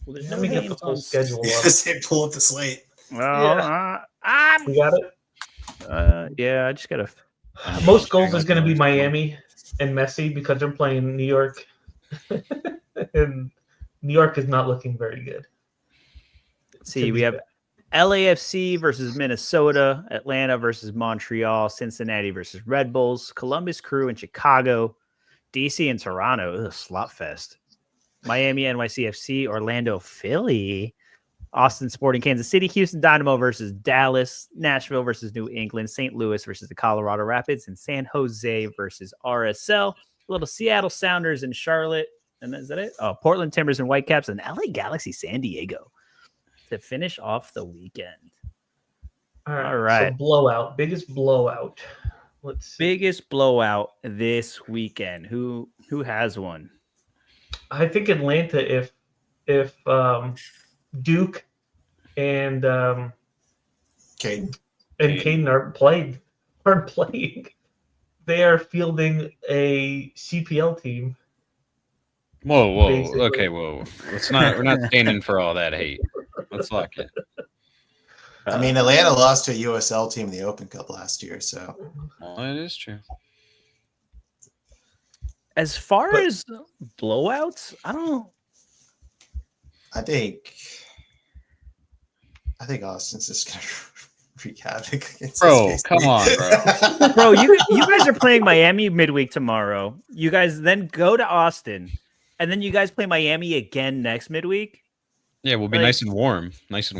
Well, there's let me get the full schedule up. Say pull up the slate. Well, We got it. yeah, I just gotta. Most goals is going to be Miami and Messi because they're playing New York. And New York is not looking very good. Let's see, we have LAFC versus Minnesota, Atlanta versus Montreal, Cincinnati versus Red Bulls, Columbus Crew and Chicago, DC and Toronto. Ugh, slot fest. Miami, NYCFC, Orlando, Philly, Austin Sporting, Kansas City, Houston Dynamo versus Dallas, Nashville versus New England, St. Louis versus the Colorado Rapids, and San Jose versus RSL. Little Seattle Sounders and Charlotte. And is that it? Oh, Portland Timbers and Whitecaps and LA Galaxy San Diego to finish off the weekend. All right. So blowout. Biggest blowout. Let's see. Biggest blowout this weekend. Who has one? I think Atlanta if Duke and Caden aren't playing. They are fielding a CPL team. Whoa. Basically. Okay, whoa. We're not standing for all that hate. Let's lock it. I mean, Atlanta lost to a USL team in the Open Cup last year, so. Well, it is true. As far as blowouts, I think Austin's just gonna wreak havoc against Bro, come on, bro. Bro, you guys are playing Miami midweek tomorrow. You guys then go to Austin. And then you guys play Miami again next midweek. Yeah, we'll be Like- nice and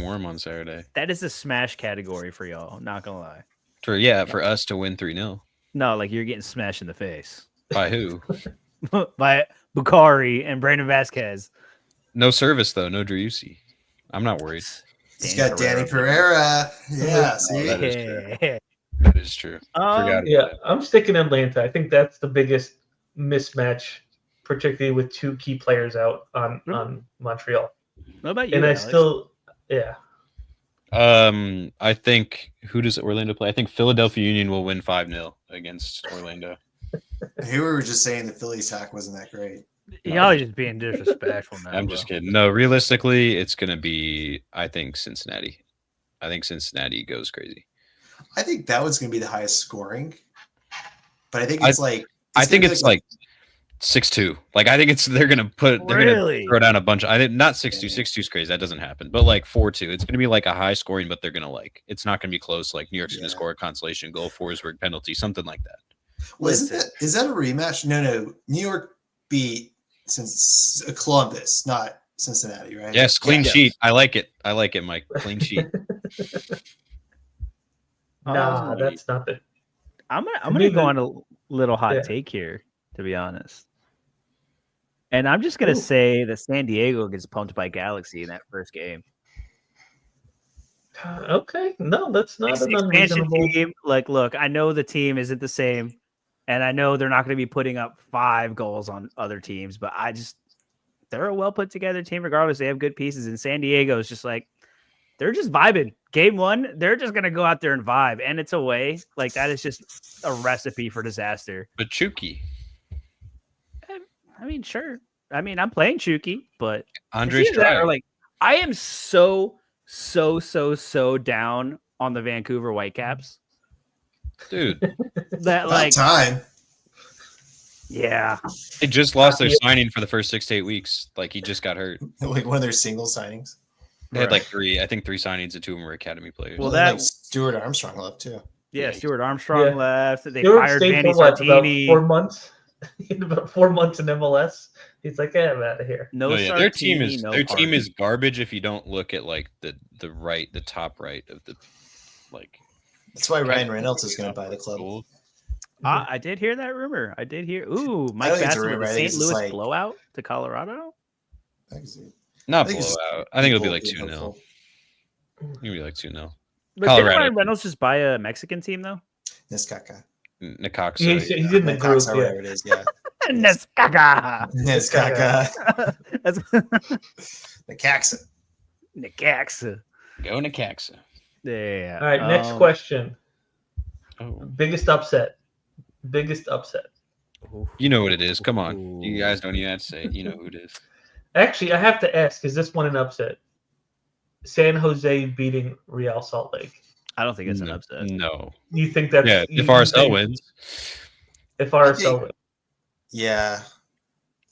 warm on Saturday. That is a smash category for y'all. Not gonna lie. For us to win 3-0. No, like you're getting smashed in the face By who? by Bukhari and Brandon Vasquez. No service though. No Driussi. I'm not worried. He's got Danny Pereira. Yeah, see? that is true. Yeah. That is true. Forgot about Yeah, it. I'm sticking Atlanta. I think that's the biggest mismatch, particularly with two key players out on Montreal. What about you? And Alex? I think who does Orlando play? I think Philadelphia Union will win 5-0 against Orlando. Who were just saying the Phillies attack wasn't that great. Y'all are just being disrespectful now. I'm just kidding. No, realistically, it's gonna be I think Cincinnati. I think Cincinnati goes crazy. I think that one's going to be the highest scoring. But I think it's I think it's like 6-2. Like I think they're gonna throw down a bunch. I think not 6-2. 6-2 is crazy. That doesn't happen. But like 4-2. It's gonna be like a high scoring, but they're gonna it's not gonna be close. Like New York's gonna score a consolation goal, Forsberg penalty, something like that. Well, is that a rematch? No. New York beat Columbus, not Cincinnati, right? Yes, clean sheet. I like it, Mike. Clean sheet. Nah, that's not the. I'm gonna go on a little hot take here, to be honest. And I'm just gonna say that San Diego gets pumped by Galaxy in that first game. Okay, no, that's not an Expansion unreasonable team. Like, look, I know the team isn't the same, and I know they're not going to be putting up 5 goals on other teams, but they're a well put together team regardless. They have good pieces, and San Diego is just like they're just vibing. Game 1, they're just going to go out there and vibe, and it's away. Like that is just a recipe for disaster. But Chucky. I mean, sure. I mean, I'm playing Chucky, but Andre like I am so down on the Vancouver Whitecaps. Dude. That like time. Yeah. They just lost their signing for the first 6 to 8 weeks. Like he just got hurt. Like one of their single signings. They had like 3 signings and 2 of them were academy players. Well, that Stuart Armstrong left too. Yeah, Stuart Armstrong left. They Stuart fired stayed Manny for what, Sartini. about 4 months. In about 4 months in MLS. He's like, I'm out of here. No, Sartini, their team is garbage if you don't look at like the top right of the like. That's why Ryan Reynolds is going to buy the club. I did hear that rumor. I did hear. Ooh, Mike Bassett with the St. Louis blowout to Colorado. Not blowout. I think it'll be like 2-0. It'll be like 2-0. But did Ryan Reynolds just buy a Mexican team though? Necaxa. He's in the group. Whatever it is, yeah. Necaxa. Necaxa. Go Necaxa. Yeah. All right. Next question. Oh. Biggest upset. You know what it is. Come on. You guys don't even have to say it. You know who it is. Actually, I have to ask: is this one an upset? San Jose beating Real Salt Lake. I don't think it's an upset. No. You think that's if RSL wins? If RSL wins. Yeah,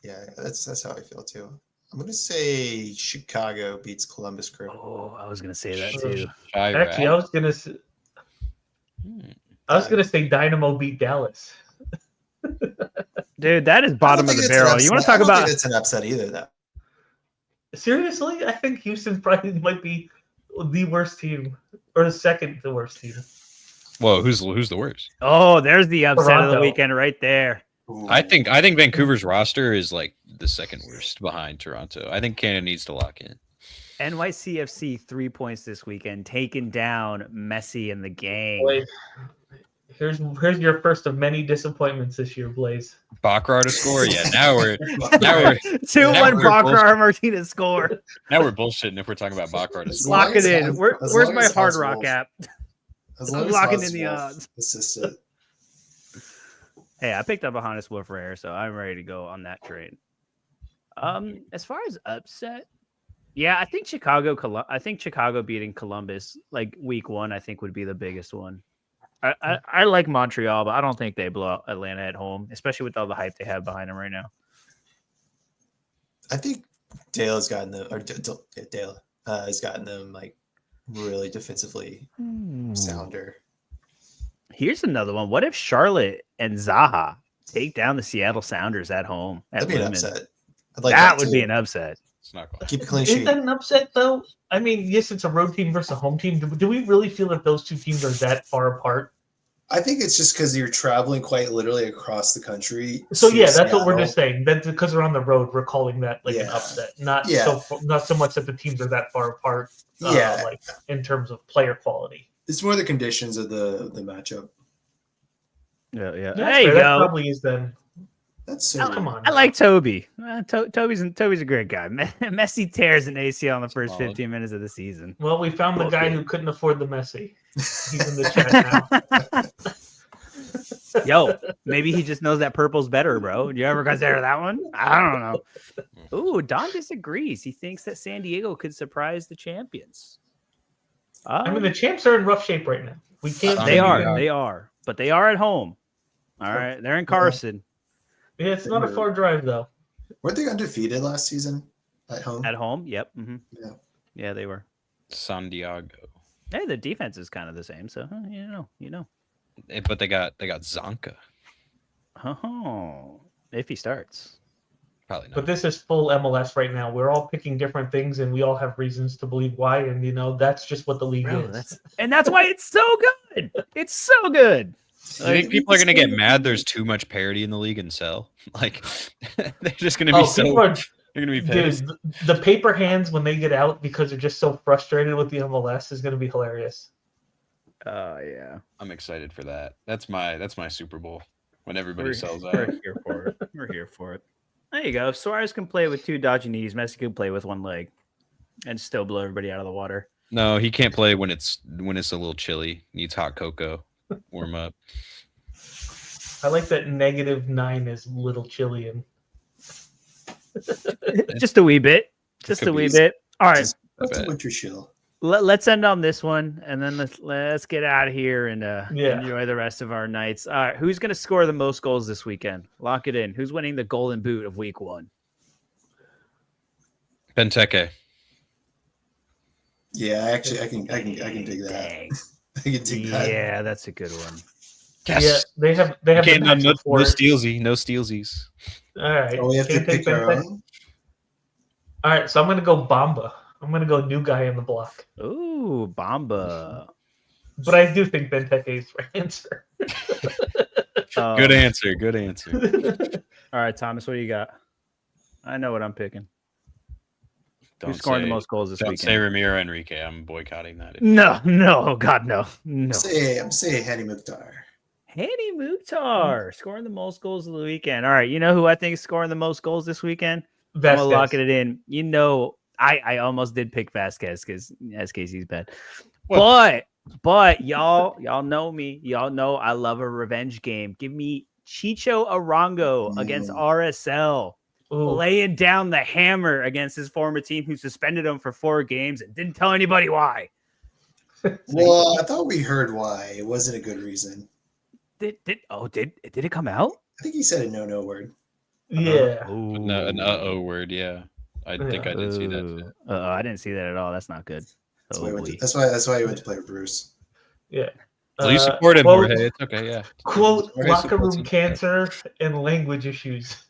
that's how I feel too. I'm gonna say Chicago beats Columbus Crew. Oh, I was gonna say that too. Actually, I was gonna say Dynamo beat Dallas. Dude, that is bottom of the barrel. You want to talk about? It's an upset either, though. Seriously, I think Houston probably might be the worst team, or the second to worst team. Whoa, who's the worst? Oh, there's the upset of the weekend right there. Ooh. I think Vancouver's roster is like the second worst behind Toronto. I think Canada needs to lock in. NYCFC 3 points this weekend, taking down Messi and the gang. Boy, here's your first of many disappointments this year, Blaze. Baccarat to score? Yeah, now we're 2-1 Baccarat Martinez score. Now we're bullshitting if we're talking about Baccarat to score. Lock it in. Where's my Hard Rock app? I'm locking in the odds. Assistant. Hey, I picked up a Hannes Wolf Rare, so I'm ready to go on that trade. As far as upset, yeah, I think Chicago beating Columbus like week 1, I think would be the biggest one. I like Montreal, but I don't think they blow out Atlanta at home, especially with all the hype they have behind them right now. I think Dale has gotten them, has gotten them like really defensively sounder. Here's another one. What if Charlotte and Zaha take down the Seattle Sounders at home? That'd be an upset. I'd like that would too. be an upset. It's not close. Keep a clean Is sheet. that an upset though? I mean, yes, it's a road team versus a home team. Do we really feel that those two teams are that far apart? I think it's just because you're traveling quite literally across the country. So to yeah, that's what we're Seattle. just saying. That's because they're on the road. We're calling that like an Yeah. upset, not Yeah. not so much that the teams are that far apart. Yeah, Like in terms of player quality. it's more the conditions of the matchup. Yeah. That's There you fair. That go. probably is then. That's so Come weird. on. I now. like Toby. Toby's a great guy. Messi tears an ACL in the first Solid. 15 minutes of the season. Well, we found the guy Okay. who couldn't afford the Messi. He's in the chat now. Yo, maybe he just knows that purple's better, bro. Do you ever consider that one? I don't know. Ooh, Don disagrees. He thinks that San Diego could surprise the champions. I mean, the champs are in rough shape right now. We can't. I they mean, are, yeah. they are, but they are at home. All right, they're in Carson Yeah, it's not a far drive though. Weren't they undefeated last season at home? at home. Yep. Yeah. Yeah, they were. San Diego. Hey, the defense is kind of the same, so you know. But they got Zonka. Oh, if he starts. Probably not. But this is full MLS right now. We're all picking different things, and we all have reasons to believe why. And that's just what the league Bro, is. that's why it's so good. It's so good. Do you think people are gonna get mad? There's too much parity in the league and sell. Like they're just gonna be People are, they're gonna be pissed. dude, the paper hands when they get out because they're just so frustrated with the MLS is going to be hilarious. Oh yeah. I'm excited for that. That's my Super Bowl when everybody sells out. We're here for it. We're here for it. There you go. If Suarez can play with two dodgy knees, Messi can play with one leg and still blow everybody out of the water. No, he can't play when it's a little chilly. Needs hot cocoa. Warm up. I like that -9 is little Chilean. Just a wee bit. Just Could a wee be. bit. All right. That's a bet. winter chill. Let's end on this one, and then let's get out of here and Yeah. enjoy the rest of our nights. All right, who's going to score the most goals this weekend? Lock it in. Who's winning the Golden Boot of Week 1? Benteke. Yeah, actually, I can dig that. Dang. I can dig that. Yeah, that's a good one. Yes. Yeah, they have the Okay, no matchup for it. stealsy. No stealsies. All right. Oh, we have to Can't take pick our Benteke. own. All right, so I'm going to go Bamba. I'm going to go new guy in the block. Ooh, Bamba. But I do think Benteke is the right answer. Good answer. Good answer. All right, Thomas, what do you got? I know what I'm picking. Don't Who's scoring the say- most goals this Don't weekend? say Ramiro Enrique. I'm boycotting that. No, God, no. I'm saying Hani Mukhtar. Hani Mukhtar scoring the most goals of the weekend. All right, you know who I think is scoring the most goals this weekend? I'm Vasquez. gonna lock it in. I almost did pick Vasquez because SKC's bad. But y'all know me. Y'all know I love a revenge game. Give me Chicho Arango against RSL. Ooh. Laying down the hammer against his former team who suspended him for 4 games and didn't tell anybody why. Well, I thought we heard why. It wasn't a good reason. Did it come out? I think he said a no word. Yeah. No, an uh-oh word. Yeah. I think I did see that too. I didn't see that at all. That's not good. That's, Oh, why, he went boy. to, that's why he went to play with Bruce. Yeah. Well, you support him, quote, Jorge. It's okay. Yeah. Quote, Jorge locker supports room him. cancer and language issues.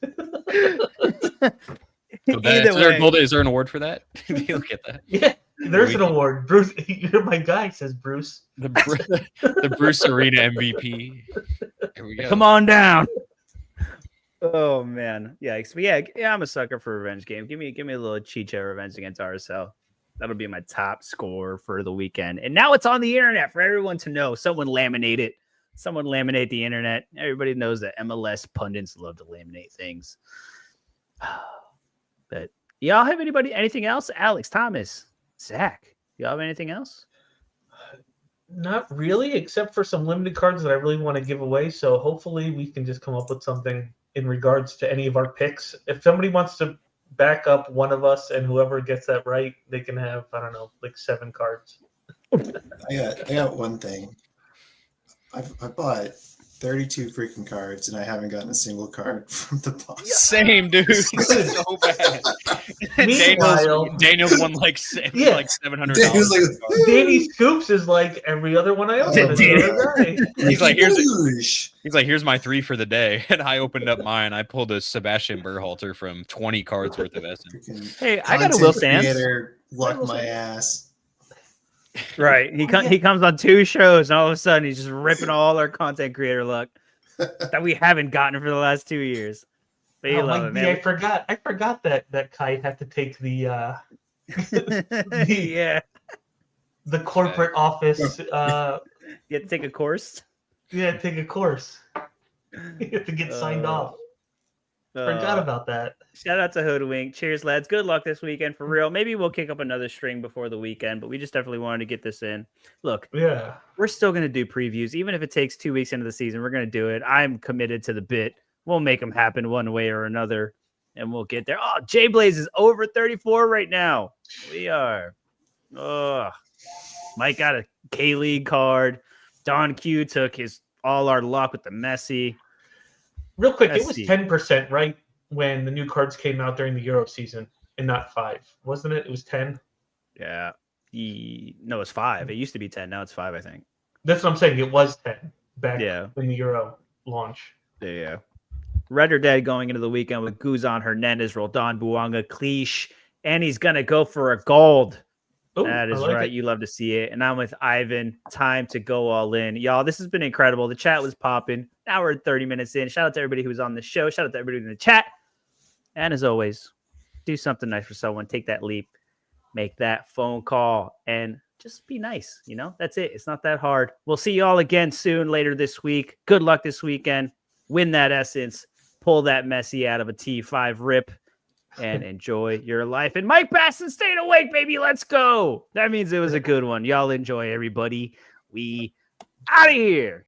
So is there an award for that? Look at that. Yeah, there's an award. Bruce, you're my guy, says Bruce. The Bruce Arena MVP. Here we go. Come on down. Oh man, yikes! But yeah, I'm a sucker for a revenge game. Give me a little Chicha revenge against RSL. That'll be my top score for the weekend. And now it's on the internet for everyone to know. Someone laminate it. Someone laminate the internet. Everybody knows that MLS pundits love to laminate things. But y'all have anything else? Alex, Thomas, Zach, y'all have anything else? Not really, except for some limited cards that I really want to give away. So hopefully we can just come up with something in regards to any of our picks. If somebody wants to back up one of us and whoever gets that right, they can have, I don't know, like 7 cards. I got one thing. I bought 32 freaking cards, and I haven't gotten a single card from the box. Same, dude. So bad. Meanwhile- Daniel's won like Yeah. like $700. Daniel's like, Danny Scoops is like every other one I open. Oh, It's Danny. another guy. He's like, Whoosh. here's my 3 for the day, and I opened up mine. I pulled a Sebastian Berhalter from 20 cards worth of Essence. Freaking Hey, I got a content Will Sands. creator, luck Will my Sands. ass. Right. He comes on 2 shows, and all of a sudden he's just ripping all our content creator luck that we haven't gotten for the last 2 years. But you Oh, love Mike it, B, man. I forgot that Kai had to take the Yeah. the corporate office. You have to take a course. Take a course. You have to get signed off. Forgot about that. Shout out to Hoodwink. Cheers, lads. Good luck this weekend for real. Maybe we'll kick up another string before the weekend, but we just definitely wanted to get this in. Look, Yeah. we're still going to do previews. Even if it takes 2 weeks into the season, we're going to do it. I'm committed to the bit. We'll make them happen one way or another, and we'll get there. Oh, J Blaze is over 34 right now. We are. Oh, Mike got a K-League card. Don Q took all our luck with the Messi. Real quick, Let's it was see. 10%, right? When the new cards came out during the Euro season, and not 5, wasn't it? It was 10. Yeah. No, it's 5. It used to be 10. Now it's 5, I think. That's what I'm saying. It was 10 back Yeah. when the Euro launch. Yeah. Red or Dead going into the weekend with Guzan, Hernandez, Roldan, Buanga, Cleach, and he's going to go for a gold. Ooh, That I is like right. it. You love to see it. And I'm with Ivan. Time to go all in. Y'all, this has been incredible. The chat was popping. Now we're 30 minutes in. Shout out to everybody who was on the show. Shout out to everybody in the chat. And as always, do something nice for someone. Take that leap. Make that phone call. And just be nice. You know, that's it. It's not that hard. We'll see y'all again soon later this week. Good luck this weekend. Win that essence. Pull that Messi out of a T5 rip. And enjoy your life. And Mike Basson stayed awake, baby. Let's go. That means it was a good one. Y'all enjoy, everybody. We out of here.